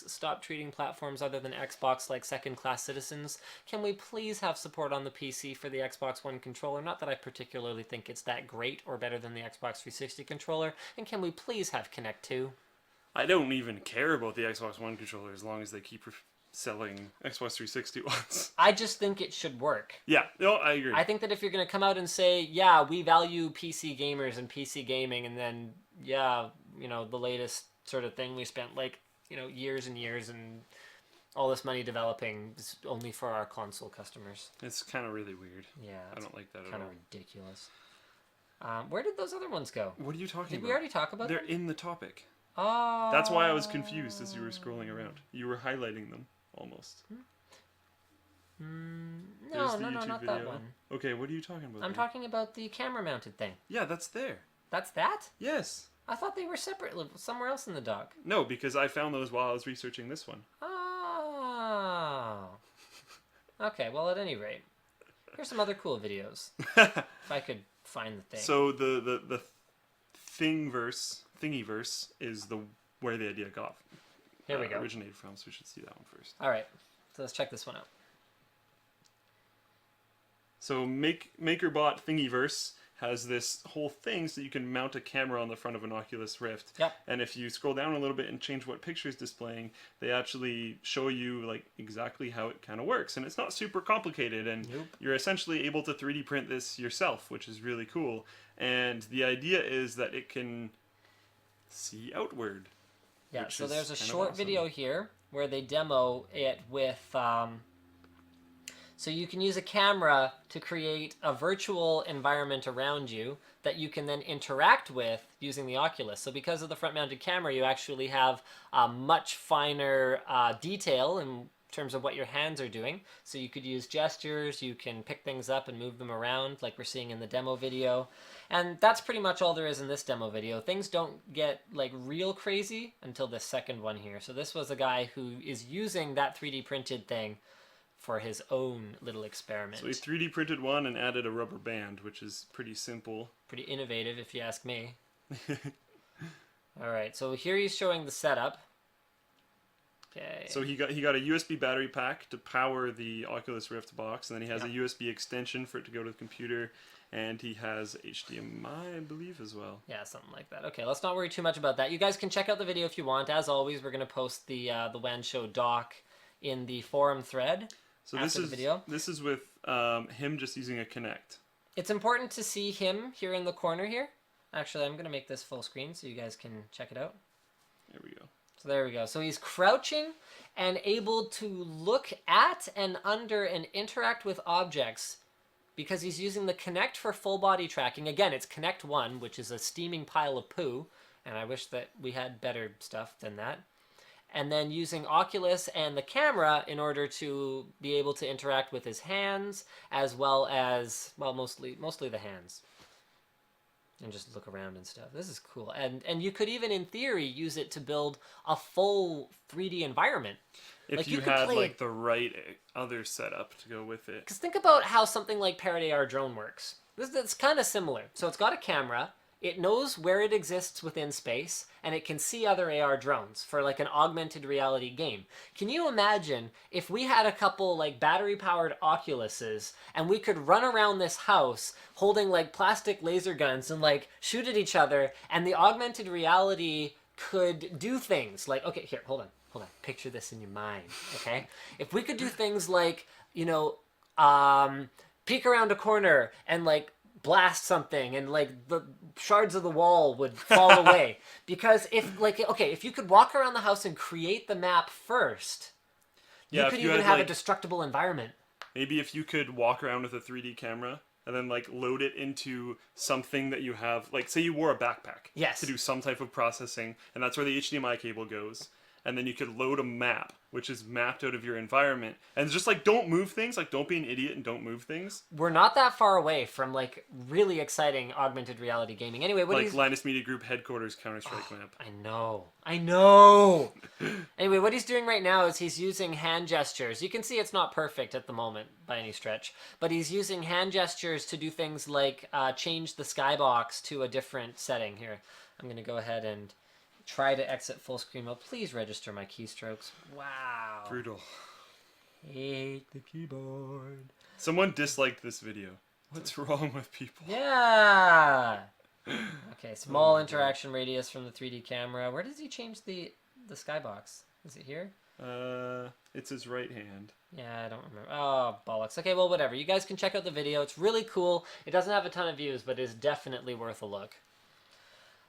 stop treating platforms other than Xbox like second-class citizens? Can we please have support on the PC for the Xbox One controller? Not that I particularly think it's that great or better than the Xbox 360 controller. And can we please have Kinect 2? I don't even care about the Xbox One controller as long as they keep selling Xbox 360 ones. I just think it should work. Yeah, no, I agree. I think that if you're going to come out and say, yeah, we value PC gamers and PC gaming, and then, yeah, you know, the latest sort of thing we spent, like, you know, years and years and all this money developing is only for our console customers. It's kind of really weird. Yeah. I don't like that at Kind all. of ridiculous. Where did those other ones go? What are you talking Did about? we already talk about They're them? in the topic. Oh. That's why I was confused as you were scrolling around. You were highlighting them, almost. No, There's the no, YouTube not video. that one. Okay, what are you talking about? I'm then? talking about the camera-mounted thing. Yeah, that's there. That's that? Yes. I thought they were separate, somewhere else in the dock. No, because I found those while I was researching this one. Oh. Okay, well, at any rate, here's some other cool videos. If I could find the thing. So the thingiverse is where the idea got Here we go. originated from, so we should see that one first. All right, so let's check this one out. So MakerBot Thingiverse has this whole thing so you can mount a camera on the front of an Oculus Rift. Yep. And if you scroll down a little bit and change what picture is displaying, they actually show you like exactly how it kind of works. And it's not super complicated, and Nope. you're essentially able to 3D print this yourself, which is really cool. And the idea is that it can see outward. Yeah, Which so is there's a kind of short awesome. video here where they demo it with... So you can use a camera to create a virtual environment around you that you can then interact with using the Oculus. So because of the front-mounted camera, you actually have much finer detail in terms of what your hands are doing. So you could use gestures, you can pick things up and move them around like we're seeing in the demo video. And that's pretty much all there is in this demo video. Things don't get like real crazy until the second one here. So this was a guy who is using that 3D printed thing for his own little experiment. So he 3D printed one and added a rubber band, which is pretty simple. Pretty innovative, if you ask me. All right, so here he's showing the setup. Okay. So he got a USB battery pack to power the Oculus Rift box, and then he has a USB extension for it to go to the computer, and he has HDMI, I believe, as well. Yeah, something like that. Okay, let's not worry too much about that. You guys can check out the video if you want. As always, we're going to post the WAN Show doc in the forum thread. So after the video. This is with him just using a Kinect. It's important to see him here in the corner here. Actually, I'm going to make this full screen so you guys can check it out. There we go. So there we go. So he's crouching and able to look at and under and interact with objects because he's using the Kinect for full body tracking. Again, it's Kinect 1, which is a steaming pile of poo, and I wish that we had better stuff than that. And then using Oculus and the camera in order to be able to interact with his hands, as well as, well, mostly the hands. and just look around and stuff. This is cool. And you could even, in theory, use it to build a full 3D environment. If Like, you you could had play like it- the right other setup to go with it. Because think about how something like Parrot AR drone works. It's kind of similar. So it's got a camera. It knows where it exists within space, and it can see other AR drones for like an augmented reality game. Can you imagine if we had a couple like battery-powered Oculuses, and we could run around this house holding like plastic laser guns and like shoot at each other, and the augmented reality could do things like, okay, here, hold on. Picture this in your mind, okay? If we could do things like, you know, peek around a corner and like blast something, and like the shards of the wall would fall away. Because if like, okay, if you could walk around the house and create the map first, Yeah, you if could you even had, have a like- destructible environment. Maybe if you could walk around with a 3D camera and then like load it into something that you have, like say you wore a backpack. Yes. To do some type of processing, and that's where the HDMI cable goes. And then you could load a map, which is mapped out of your environment. And it's just like, don't move things. Like, don't be an idiot and don't move things. We're not that far away from like really exciting augmented reality gaming. Anyway, what do Like you... Linus Media Group headquarters Counter-Strike map. I know. Anyway, what he's doing right now is he's using hand gestures. You can see it's not perfect at the moment by any stretch, but he's using hand gestures to do things like change the skybox to a different setting. Here, I'm going to go ahead and try to exit full screen mode. Please register my keystrokes. Wow. Brutal. Hate the keyboard. Someone disliked this video. What's wrong with people? Yeah. Okay, small interaction radius from the 3D camera. Where does he change the skybox? Is it here? It's his right hand. Yeah, I don't remember. Oh, bollocks. Okay, well, whatever. You guys can check out the video. It's really cool. It doesn't have a ton of views, but it's definitely worth a look.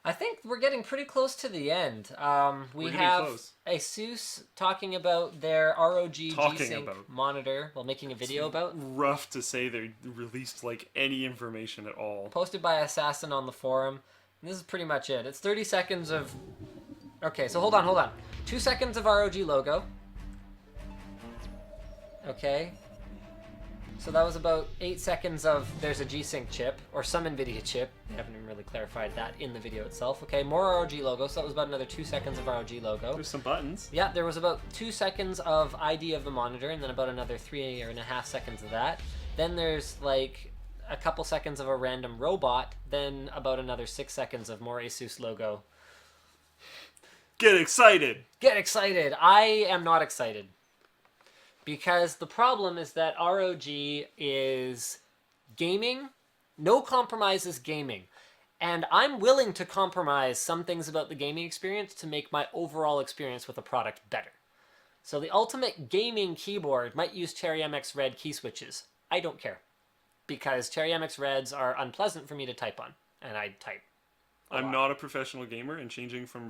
I think we're getting pretty close to the end. We We're getting have close. ASUS talking about their ROG Talking G-Sync about. monitor, well, making a video about. Rough to say they released like any information at all. Posted by Assassin on the forum. And this is pretty much it. It's 30 seconds of... Okay, so hold on. 2 seconds of ROG logo. Okay. So that was about 8 seconds of there's a G-Sync chip, or some NVIDIA chip. They haven't even really clarified that in the video itself. Okay, more ROG logo, so that was about another 2 seconds of ROG logo. There's some buttons. Yeah, there was about 2 seconds of ID of the monitor, and then about another 3.5 seconds of that. Then there's like a couple seconds of a random robot, then about another 6 seconds of more ASUS logo. Get excited! Get excited! I am not excited. Because the problem is that ROG is gaming. No compromise is gaming. And I'm willing to compromise some things about the gaming experience to make my overall experience with a product better. So the ultimate gaming keyboard might use Cherry MX Red key switches. I don't care. Because Cherry MX Reds are unpleasant for me to type on. And I type. I'm not a professional gamer, and changing from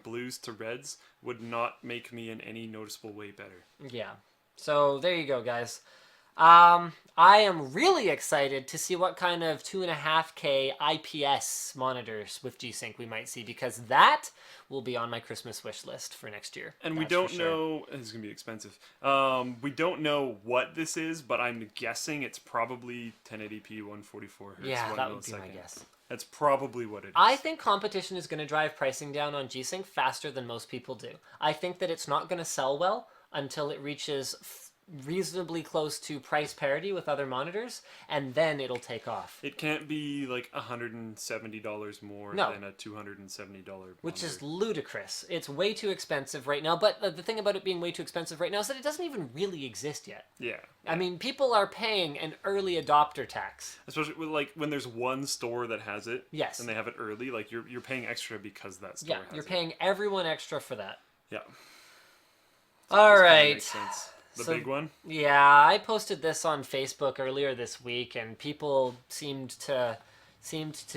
blues to reds would not make me in any noticeable way better. Yeah. So there you go, guys. I am really excited to see what kind of 2.5K IPS monitors with G-Sync we might see, because that will be on my Christmas wish list for next year. And we That's for don't sure. know, it's going to be expensive. We don't know what this is, but I'm guessing it's probably 1080p 144 Hz. Yeah, 1 that would be my millisecond. guess. That's probably what it is. I think competition is going to drive pricing down on G-Sync faster than most people do. I think that it's not going to sell well until it reaches reasonably close to price parity with other monitors, and then it'll take off. It can't be like $170 more No. than a $270 Which is monitor. ludicrous. It's way too expensive right now, but the thing about it being way too expensive right now is that it doesn't even really exist yet. Yeah. I mean, people are paying an early adopter tax. Especially with, like, when there's one store that has it. Yes. And they have it early, like you're paying extra because that store Yeah, has you're it. paying everyone extra for that. Yeah. All This kinda right. makes sense. The So- big one? Yeah, I posted this on Facebook earlier this week, and people seemed to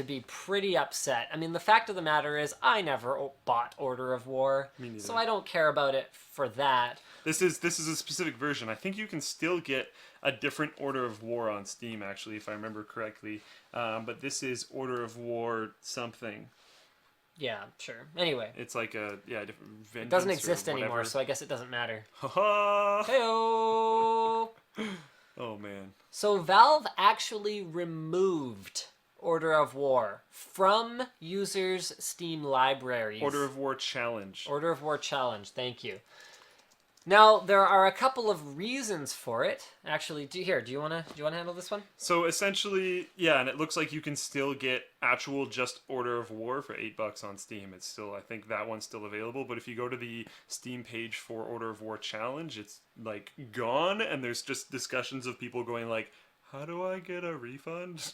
be pretty upset. I mean, the fact of the matter is, I never bought Order of War, Me neither. so I don't care about it for that. This is a specific version. I think you can still get a different Order of War on Steam, actually, if I remember correctly. But this is Order of War something. Yeah, sure. Anyway, It's like a different vengeance. it doesn't exist or anymore, whatever. so I guess it doesn't matter. Haha. Heyo! Oh man. So Valve actually removed Order of War from users' Steam libraries. Order of War Challenge. Order of War Challenge. Thank you. Now there are a couple of reasons for it. Actually, do you wanna handle this one? So essentially, yeah, and it looks like you can still get actual just Order of War for $8 on Steam. It's still, I think that one's still available. But if you go to the Steam page for Order of War Challenge, it's like gone, and there's just discussions of people going like, how do I get a refund?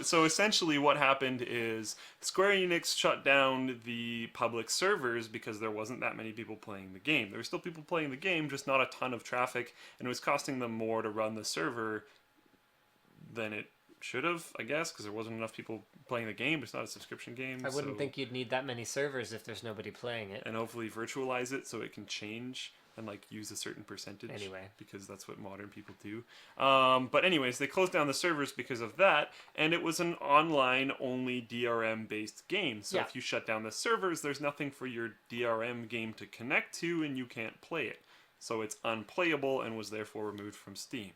So essentially what happened is Square Enix shut down the public servers because there wasn't that many people playing the game. There were still people playing the game, just not a ton of traffic, and it was costing them more to run the server than it should have, I guess, because there wasn't enough people playing the game. It's not a subscription game. I wouldn't think you'd need that many servers if there's nobody playing it. And hopefully virtualize it so it can change and like use a certain percentage. Anyway. Because that's what modern people do. But anyways, they closed down the servers because of that, and it was an online only DRM based game. So Yeah. if you shut down the servers, there's nothing for your DRM game to connect to, and you can't play it. So it's unplayable and was therefore removed from Steam.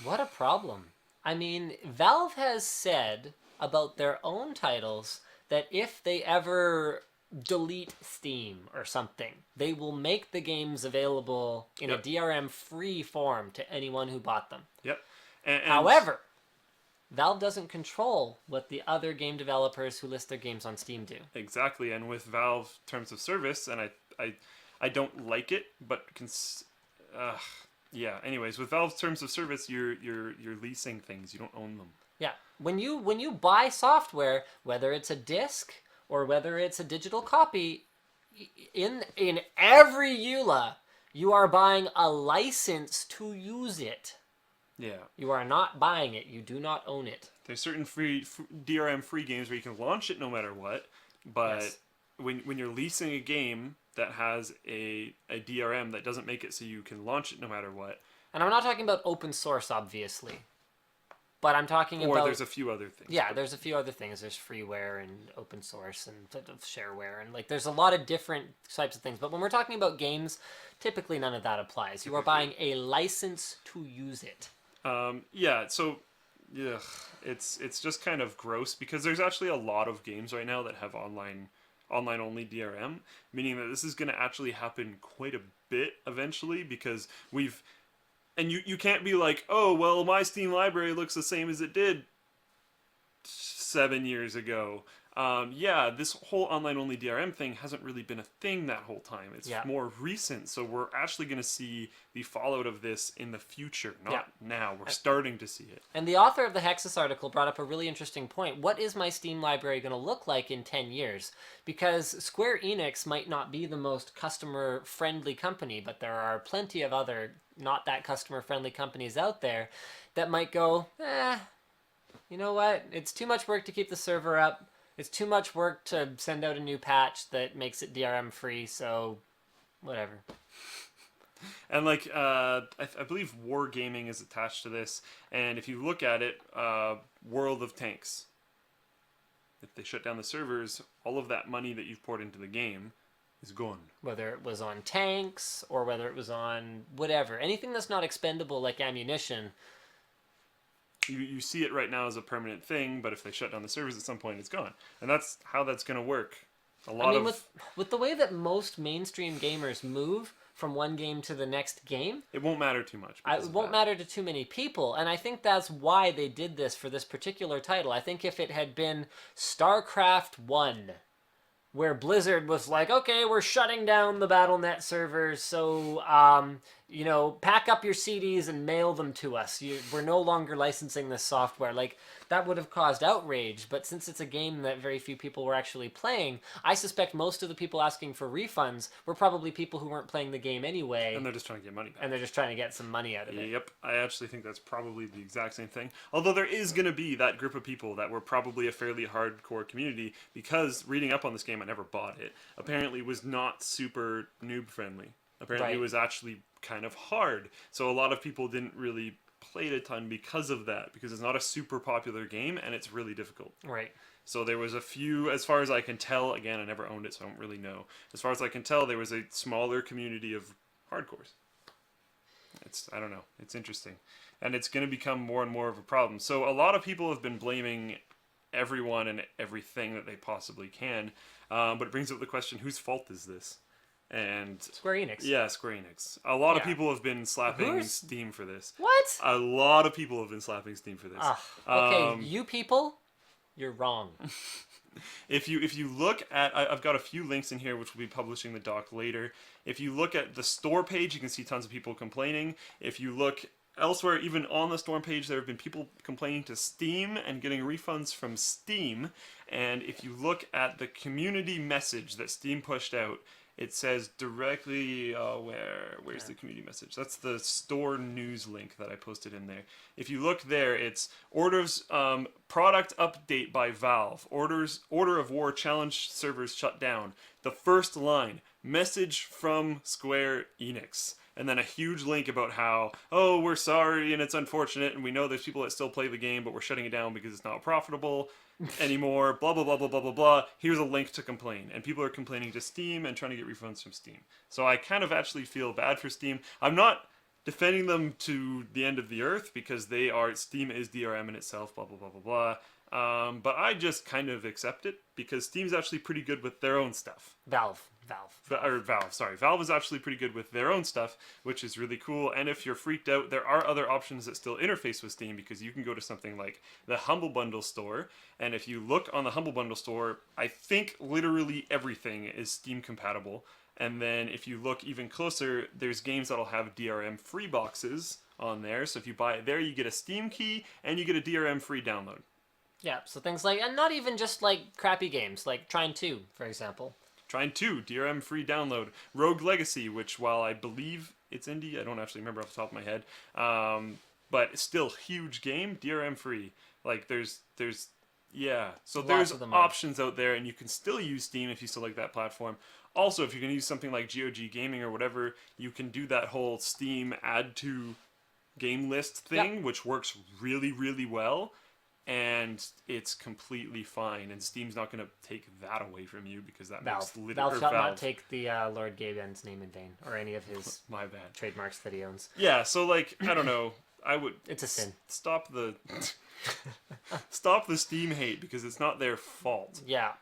What a problem. I mean, Valve has said about their own titles that if they ever delete Steam or something, they will make the games available in Yep. a DRM-free form to anyone who bought them. Yep. And However, Valve doesn't control what the other game developers who list their games on Steam do. exactly, and with Valve terms of service, and I don't like it, but yeah. Anyways, with Valve's terms of service, you're leasing things. You don't own them. Yeah, when you buy software, whether it's a disc or whether it's a digital copy, in every EULA, you are buying a license to use it. Yeah. You are not buying it. You do not own it. There's certain DRM free games where you can launch it no matter what, but Yes. when you're leasing a game that has a DRM that doesn't make it so you can launch it no matter what, And I'm not talking about open source, obviously, but I'm talking or about... there's a few other things. Yeah, there's a few other things. There's freeware and open source and sort of shareware, and like there's a lot of different types of things. But when we're talking about games, typically none of that applies. You are buying a license to use it. Yeah, so yeah, it's just kind of gross because there's actually a lot of games right now that have online only DRM, meaning that this is going to actually happen quite a bit eventually because you can't be like, oh, well, my Steam library looks the same as it did 7 years ago. Yeah, this whole online-only DRM thing hasn't really been a thing that whole time. It's Yeah. more recent, so we're actually going to see the fallout of this in the future, not now. We're starting to see it. And the author of the Hexus article brought up a really interesting point. What is my Steam library going to look like in 10 years? Because Square Enix might not be the most customer-friendly company, but there are plenty of other not that customer-friendly companies out there that might go, you know what? It's too much work to keep the server up. It's too much work to send out a new patch that makes it DRM free, so whatever. And like, I believe Wargaming is attached to this, and if you look at it, World of Tanks, if they shut down the servers, all of that money that you've poured into the game is gone. Whether it was on tanks or whether it was on whatever. Anything that's not expendable like ammunition. You see it right now as a permanent thing, but if they shut down the servers at some point, it's gone. And that's how that's going to work. With the way that most mainstream gamers move from one game to the next game, it won't matter too much. It won't matter to too many people. And I think that's why they did this for this particular title. I think if it had been StarCraft 1, where Blizzard was like, okay, we're shutting down the BattleNet servers, so, pack up your CDs and mail them to us. We're no longer licensing this software. Like, that would have caused outrage, but since it's a game that very few people were actually playing, I suspect most of the people asking for refunds were probably people who weren't playing the game anyway. And they're just trying to get money back. And they're just trying to get some money out of it. Yep, I actually think that's probably the exact same thing. Although there is going to be that group of people that were probably a fairly hardcore community, because reading up on this game, I never bought it, apparently was not super noob friendly. Apparently it was actually kind of hard. So a lot of people didn't really play it a ton because of that, because it's not a super popular game and it's really difficult. Right. So there was a few, as far as I can tell, again, I never owned it, so I don't really know. As far as I can tell, there was a smaller community of hardcores. I don't know. It's interesting. And it's going to become more and more of a problem. So a lot of people have been blaming everyone and everything that they possibly can. But it brings up the question, whose fault is this? And Square Enix. yeah, Square Enix. A lot of Yeah. people have been slapping Who's- Steam for this. What? A lot of people have been slapping Steam for this. Okay, you people, you're wrong. If you look at, I've got a few links in here which will be publishing the doc later. If you look at the store page, you can see tons of people complaining. If you look elsewhere, even on the store page, there have been people complaining to Steam and getting refunds from Steam. And if you look at the community message that Steam pushed out, it says directly, where's the community message? That's the store news link that I posted in there. If you look there, it's orders, product update by Valve, order of war challenge servers shut down. The first line, message from Square Enix. And then a huge link about how, oh, we're sorry and it's unfortunate and we know there's people that still play the game, but we're shutting it down because it's not profitable anymore, blah, blah, blah, blah, blah, blah, blah. Here's a link to complain. And people are complaining to Steam and trying to get refunds from Steam. So I kind of actually feel bad for Steam. I'm not defending them to the end of the earth because Steam is DRM in itself, blah, blah, blah, blah, blah. But I just kind of accept it because Steam's actually pretty good with their own stuff. Valve. Valve is actually pretty good with their own stuff, which is really cool. And if you're freaked out, there are other options that still interface with Steam because you can go to something like the Humble Bundle store. And if you look on the Humble Bundle store, I think literally everything is Steam compatible. And then if you look even closer, there's games that'll have DRM free boxes on there. So if you buy it there, you get a Steam key and you get a DRM free download. Yeah, so things like, and not even just like crappy games, like Trine 2, for example. Trine 2, DRM free download. Rogue Legacy, which while I believe it's indie, I don't actually remember off the top of my head, but it's still huge game, DRM free. Like there's yeah, so Lots there's of them options out there, and you can still use Steam if you still like that platform. Also, if you're going to use something like GOG Gaming or whatever, you can do that whole Steam add to game list thing, which works really, really well. And it's completely fine, and Steam's not going to take that away from you because that makes Valve shall not take the Lord Gaben's name in vain, or any of his my bad trademarks that he owns. Yeah, so like I don't know, I would. It's a sin. Stop the Steam hate because it's not their fault. Yeah.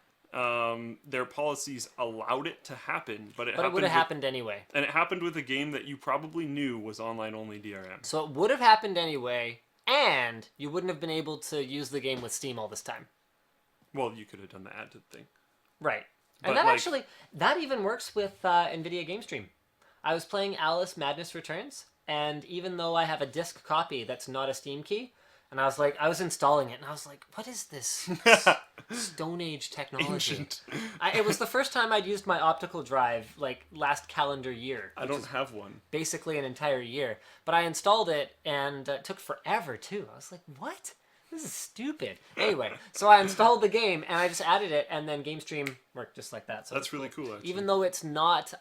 Their policies allowed it to happen, but it would have happened anyway. And it happened with a game that you probably knew was online only DRM. So it would have happened anyway. And you wouldn't have been able to use the game with Steam all this time. Well, you could have done the add to thing. Right. But And that like- actually, that even works with NVIDIA Game Stream. I was playing Alice Madness Returns, and even though I have a disc copy that's not a Steam key, and I was installing it, and I was like, what is this Stone Age technology? Ancient. It was the first time I'd used my optical drive, like, last calendar year. I don't have one. Basically an entire year. But I installed it, and it took forever, too. I was like, what? This is stupid. Anyway, so I installed the game, and I just added it, and then GameStream worked just like that. So That's really cool, actually. even though it's not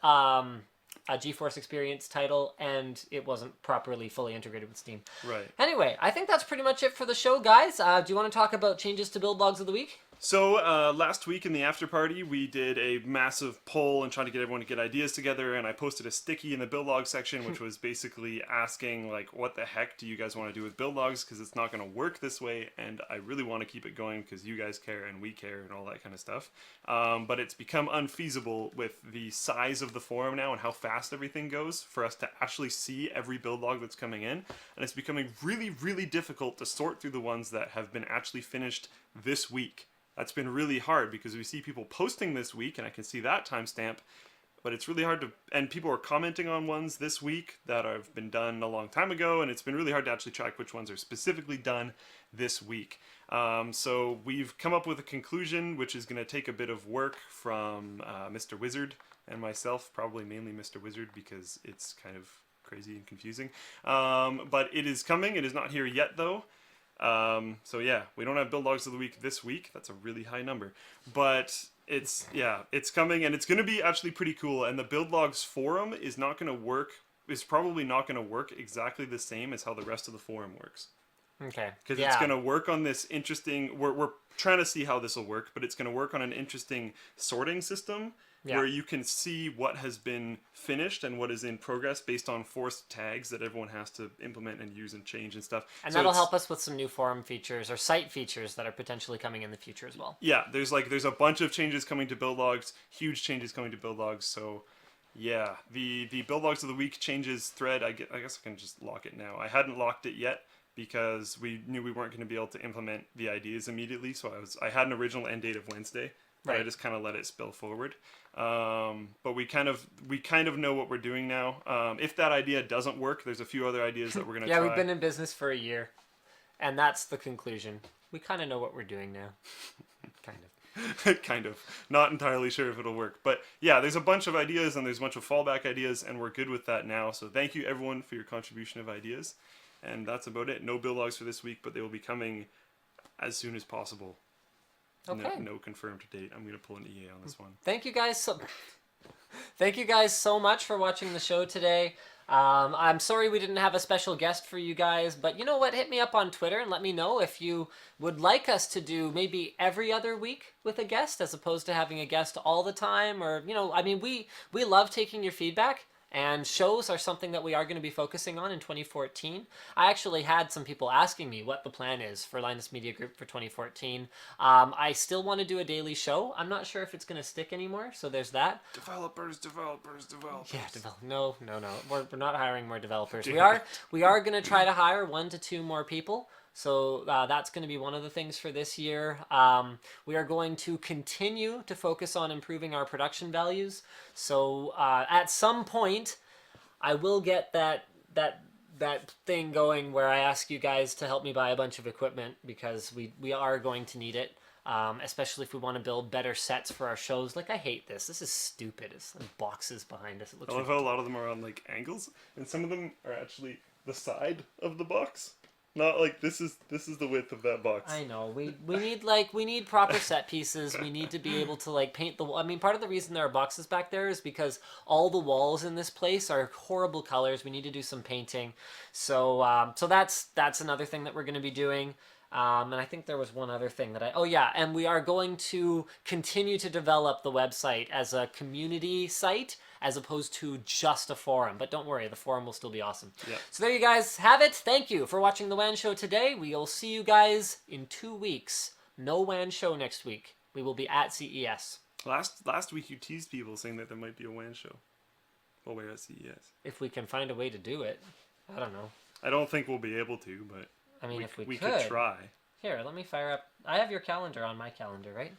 a GeForce Experience title, and it wasn't properly fully integrated with Steam. Right. Anyway, I think that's pretty much it for the show, guys. Do you want to talk about changes to build logs of the week? So last week in the after party, we did a massive poll and trying to get everyone to get ideas together, and I posted a sticky in the build log section, which was basically asking, like, what the heck do you guys want to do with build logs, because it's not going to work this way, and I really want to keep it going because you guys care and we care and all that kind of stuff. But it's become unfeasible with the size of the forum now and how fast everything goes for us to actually see every build log that's coming in, and it's becoming really, really difficult to sort through the ones that have been actually finished this week. That's been really hard because we see people posting this week, and I can see that timestamp, but it's really hard to, and people are commenting on ones this week that have been done a long time ago, and it's been really hard to actually track which ones are specifically done this week. So we've come up with a conclusion, which is going to take a bit of work from Mr. Wizard and myself, probably mainly Mr. Wizard because it's kind of crazy and confusing. But it is coming. It is not here yet, though. So yeah, we don't have build logs of the week this week. That's a really high number, but it's coming, and it's going to be actually pretty cool. And the build logs forum is probably not going to work exactly the same as how the rest of the forum works. Okay. Because it's going to work on this interesting, we're trying to see how this will work, but it's going to work on an interesting sorting system Yeah. where you can see what has been finished and what is in progress based on forced tags that everyone has to implement and use and change and stuff. And So that'll it's- help us with some new forum features or site features that are potentially coming in the future as well. Yeah, there's a bunch of changes coming to build logs, huge changes coming to build logs. So yeah, the build logs of the week changes thread. I guess I can just lock it now. I hadn't locked it yet because we knew we weren't going to be able to implement the ideas immediately. So I had an original end date of Wednesday, but I Right. just kind of let it spill forward. But we kind of know what we're doing now. If that idea doesn't work, there's a few other ideas that we're gonna Yeah, try. we've been in business for a year, and that's the conclusion. We kind of know what we're doing now. Kind of. Kind of. Not entirely sure if it'll work. But yeah, there's a bunch of ideas and there's a bunch of fallback ideas, and we're good with that now. So thank you everyone for your contribution of ideas. And that's about it. No build logs for this week, but they will be coming as soon as possible. Okay. No confirmed date. I'm going to pull an EA on this one. Thank you guys so much for watching the show today. I'm sorry we didn't have a special guest for you guys, but you know what? Hit me up on Twitter and let me know if you would like us to do maybe every other week with a guest as opposed to having a guest all the time. Or, I mean, we love taking your feedback. And shows are something that we are going to be focusing on in 2014. I actually had some people asking me what the plan is for Linus Media Group for 2014. I still want to do a daily show. I'm not sure if it's going to stick anymore, so there's that. Developers. Yeah, no. We're not hiring more developers. We are going to try to hire 1 to 2 more people. So that's going to be one of the things for this year. We are going to continue to focus on improving our production values. So at some point, I will get that thing going where I ask you guys to help me buy a bunch of equipment because we are going to need it. Especially if we want to build better sets for our shows. Like, I hate this. This is stupid. It's like boxes behind us. It looks I love how a lot of them are on like angles, and some of them are actually the side of the box. Not like this is the width of that box. I know. We need proper set pieces. We need to be able to like paint the. I mean, part of the reason there are boxes back there is because all the walls in this place are horrible colors. We need to do some painting. So so that's another thing that we're going to be doing. And I think there was one other thing that and we are going to continue to develop the website as a community site as opposed to just a forum. But don't worry, the forum will still be awesome. Yeah. So there you guys have it. Thank you for watching the WAN Show today. We will see you guys in 2 weeks. No WAN Show next week. We will be at CES. Last week you teased people saying that there might be a WAN show while we're at CES. If we can find a way to do it. I don't know. I don't think we'll be able to, but I mean, if we could could try. Here, let me fire up. I have your calendar on my calendar, right?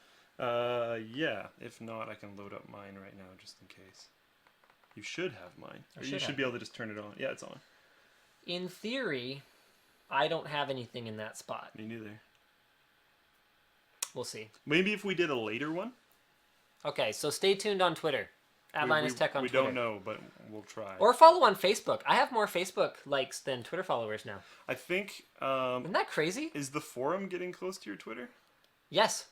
Yeah. If not, I can load up mine right now just in case. You should have mine. Or you should should have be able to just turn it on. Yeah, it's on. In theory, I don't have anything in that spot. Me neither. We'll see. Maybe if we did a later one. Okay, so stay tuned on Twitter. At Linus Tech on we Twitter. don't know, but we'll try. Or follow on Facebook. I have more Facebook likes than Twitter followers now. I think Isn't that crazy? is the forum getting close to your Twitter? Yes.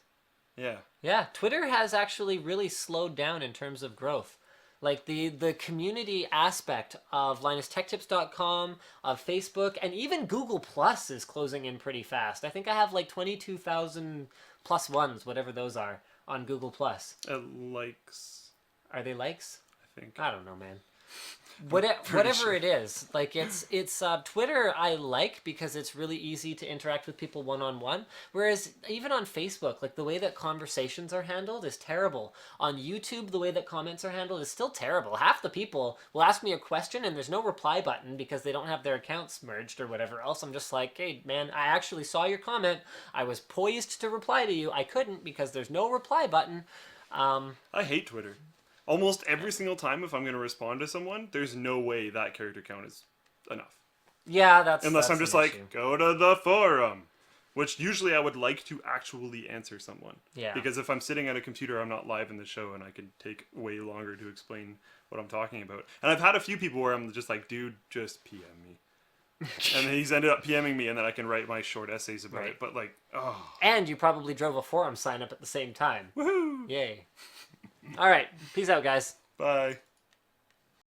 Yeah. Yeah, Twitter has actually really slowed down in terms of growth. Like the community aspect of LinusTechTips.com, of Facebook, and even Google Plus is closing in pretty fast. I think I have like 22,000 plus ones, whatever those are, on Google Plus. Likes, Are they likes? I think. I don't know, man. Whatever it is, like it's Twitter I like because it's really easy to interact with people one-on-one, whereas even on Facebook, like the way that conversations are handled is terrible. On YouTube, the way that comments are handled is still terrible. Half the people will ask me a question and there's no reply button because they don't have their accounts merged or whatever else. I'm just like, hey man, I actually saw your comment. I was poised to reply to you. I couldn't because there's no reply button. I hate Twitter. Almost every single time if I'm going to respond to someone, there's no way that character count is enough. Yeah, that's Unless I'm an just like, issue. go to the forum. Which usually I would like to actually answer someone. Yeah. Because if I'm sitting at a computer, I'm not live in the show and I can take way longer to explain what I'm talking about. And I've had a few people where I'm just like, dude, just PM me. And then he's ended up PMing me and then I can write my short essays about Right. it. But like, oh. And you probably drove a forum sign up at the same time. Woohoo! Yay. All right. Peace out, guys. Bye.